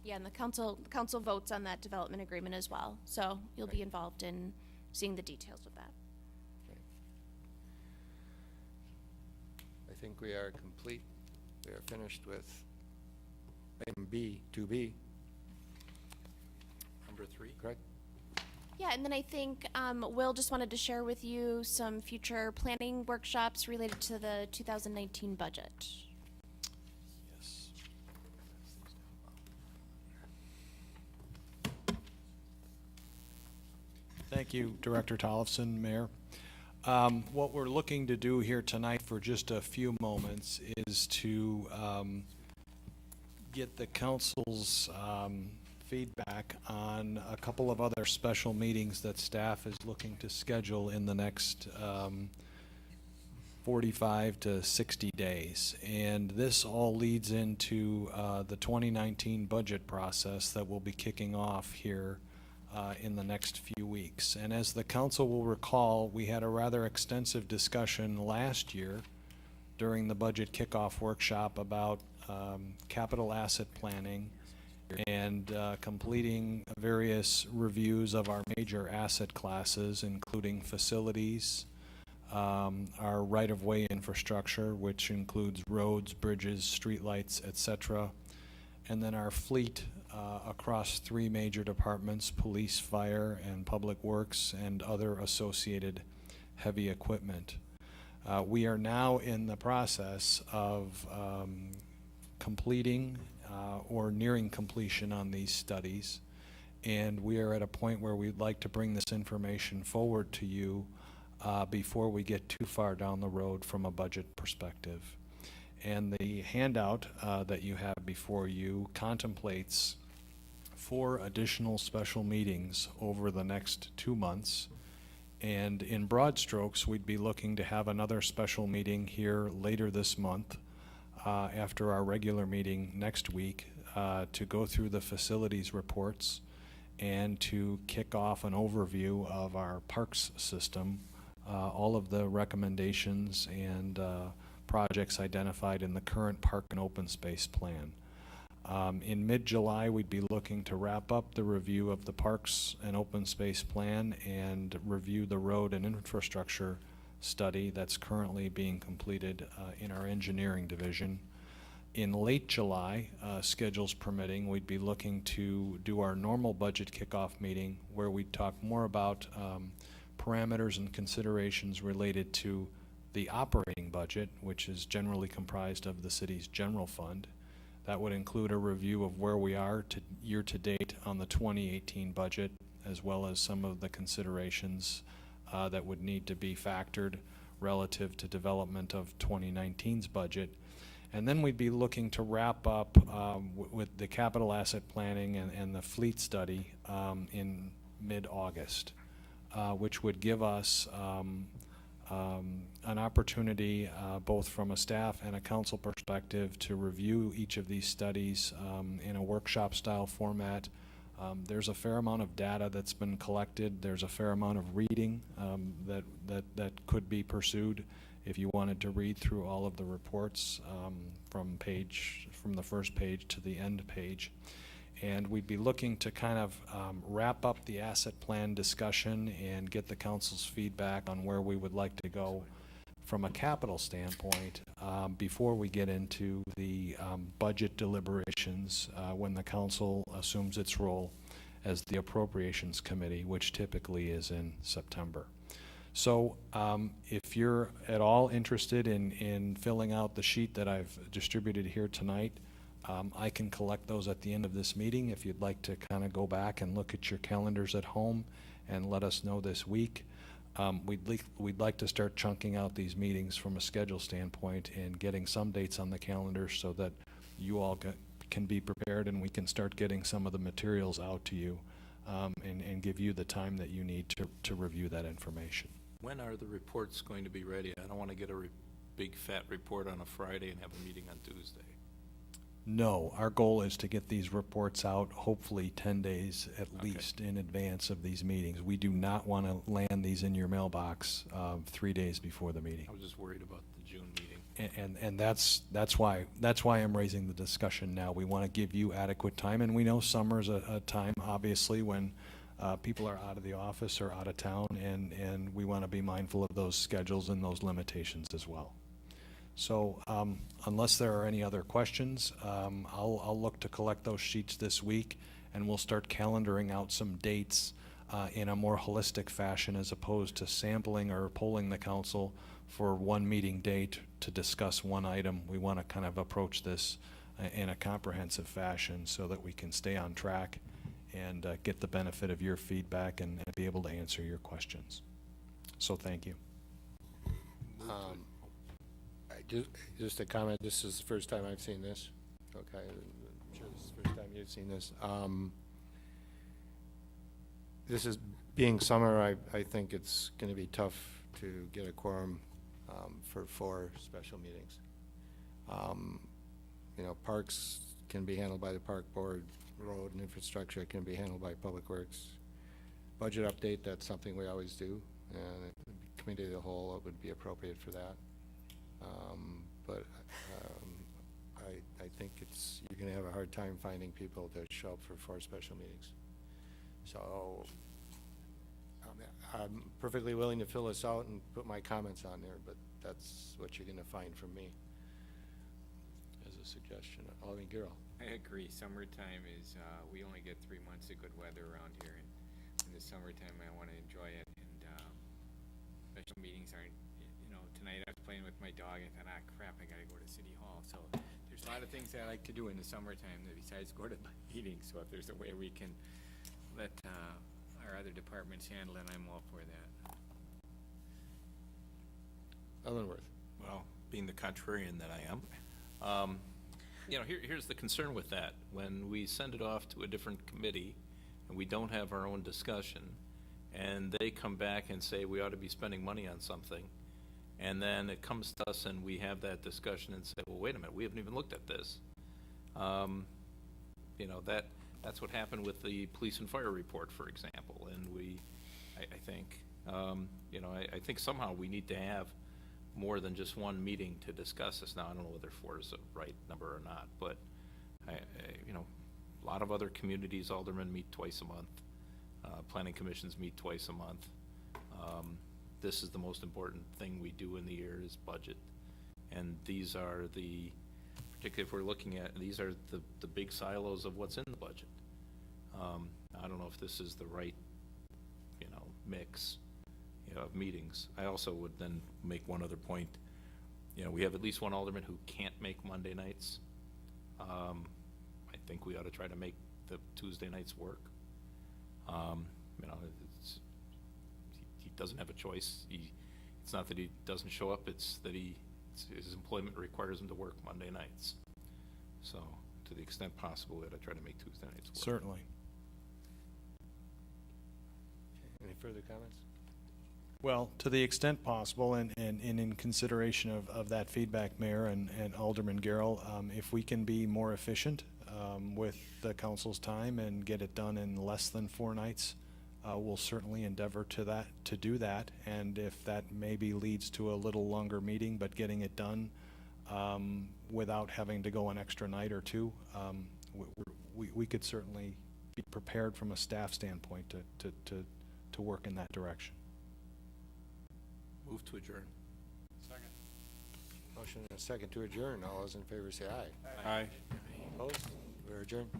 Yeah, and the council votes on that development agreement as well, so you'll be involved in seeing the details of that. Okay. I think we are complete. We are finished with item B, 2B. Number 3. Correct? Yeah, and then I think Will just wanted to share with you some future planning workshops related to the 2019 budget. Yes. Thank you, Director Tollefson, Mayor. What we're looking to do here tonight for just a few moments is to get the council's feedback on a couple of other special meetings that staff is looking to schedule in the next 45 to 60 days. And this all leads into the 2019 budget process that will be kicking off here in the next few weeks. And as the council will recall, we had a rather extensive discussion last year during the budget kickoff workshop about capital asset planning and completing various reviews of our major asset classes, including facilities, our right-of-way infrastructure, which includes roads, bridges, streetlights, etc., and then our fleet across 3 major departments: police, fire, and public works, and other associated heavy equipment. We are now in the process of completing or nearing completion on these studies, and we are at a point where we'd like to bring this information forward to you before we get too far down the road from a budget perspective. And the handout that you have before you contemplates 4 additional special meetings over the next 2 months. And in broad strokes, we'd be looking to have another special meeting here later this month after our regular meeting next week to go through the facilities reports and to kick off an overview of our parks system, all of the recommendations and projects identified in the current park and open space plan. In mid-July, we'd be looking to wrap up the review of the Parks and Open Space Plan and review the road and infrastructure study that's currently being completed in our engineering division. In late July, schedules permitting, we'd be looking to do our normal budget kickoff meeting where we'd talk more about parameters and considerations related to the operating budget, which is generally comprised of the city's general fund. That would include a review of where we are year to date on the 2018 budget, as well as some of the considerations that would need to be factored relative to development of 2019's budget. And then we'd be looking to wrap up with the capital asset planning and the fleet study in mid-August, which would give us an opportunity both from a staff and a council perspective to review each of these studies in a workshop style format. There's a fair amount of data that's been collected. There's a fair amount of reading that could be pursued if you wanted to read through all of the reports from the first page to the end page. And we'd be looking to kind of wrap up the asset plan discussion and get the council's feedback on where we would like to go from a capital standpoint before we get into the budget deliberations when the council assumes its role as the appropriations committee, which typically is in September. So if you're at all interested in filling out the sheet that I've distributed here tonight, I can collect those at the end of this meeting if you'd like to kind of go back and look at your calendars at home and let us know this week. We'd like to start chunking out these meetings from a schedule standpoint and getting some dates on the calendar so that you all can be prepared and we can start getting some of the materials out to you and give you the time that you need to review that information. When are the reports going to be ready? I don't want to get a big fat report on a Friday and have a meeting on Tuesday. No, our goal is to get these reports out hopefully 10 days at least in advance of these meetings. We do not want to land these in your mailbox 3 days before the meeting. I was just worried about the June meeting. And that's why I'm raising the discussion now. We want to give you adequate time, and we know summer's a time obviously when people are out of the office or out of town, and we want to be mindful of those schedules and those limitations as well. So unless there are any other questions, I'll look to collect those sheets this week, and we'll start calendaring out some dates in a more holistic fashion as opposed to sampling or polling the council for one meeting date to discuss one item. We want to kind of approach this in a comprehensive fashion so that we can stay on track and get the benefit of your feedback and be able to answer your questions. So thank you. Just a comment, this is the first time I've seen this. Okay, I'm sure this is the first time you've seen this. This is being summer, I think it's going to be tough to get a quorum for 4 special meetings. You know, parks can be handled by the park board, road and infrastructure can be handled by public works. Budget update, that's something we always do, and the committee of the whole would be appropriate for that. But I think you're going to have a hard time finding people to show up for 4 special meetings. So I'm perfectly willing to fill this out and put my comments on there, but that's what you're going to find from me as a suggestion. Alderman Garrell. I agree. Summertime is, we only get 3 months of good weather around here, and in the summertime I want to enjoy it, and special meetings aren't, you know, tonight I was playing with my dog and I thought, crap, I gotta go to City Hall. So there's a lot of things I like to do in the summertime besides go to meetings. So if there's a way we can let our other departments handle it, I'm all for that. Ellenworth. Well, being the contrarian that I am, here's the concern with that. When we send it off to a different committee and we don't have our own discussion, and they come back and say we ought to be spending money on something, and then it comes to us and we have that discussion and say, well, wait a minute, we haven't even looked at this. That's what happened with the police and fire report, for example, and I think somehow we need to have more than just one meeting to discuss this. Now, I don't know whether 4 is the right number or not, but a lot of other communities, aldermen meet twice a month. Planning commissions meet twice a month. This is the most important thing we do in the year is budget. And these are particularly if we're looking at, these are the big silos of what's in the budget. I don't know if this is the right, mix, of meetings. I also would then make one other point. We have at least one alderman who can't make Monday nights. I think we ought to try to make the Tuesday nights work. He doesn't have a choice. It's not that he doesn't show up, it's that his employment requires him to work Monday nights. So, to the extent possible, we ought to try to make Tuesday nights work. Certainly. Any further comments? Well, to the extent possible, and in consideration of that feedback, Mayor and Alderman Garrell, if we can be more efficient with the council's time and get it done in less than 4 nights, we'll certainly endeavor to do that. And if that maybe leads to a little longer meeting, but getting it done without having to go an extra night or 2, we could certainly be prepared from a staff standpoint to work in that direction. Move to adjourn. Second. Motion and a second to adjourn. All those in favor say aye. Aye. Opposed? We're adjourned.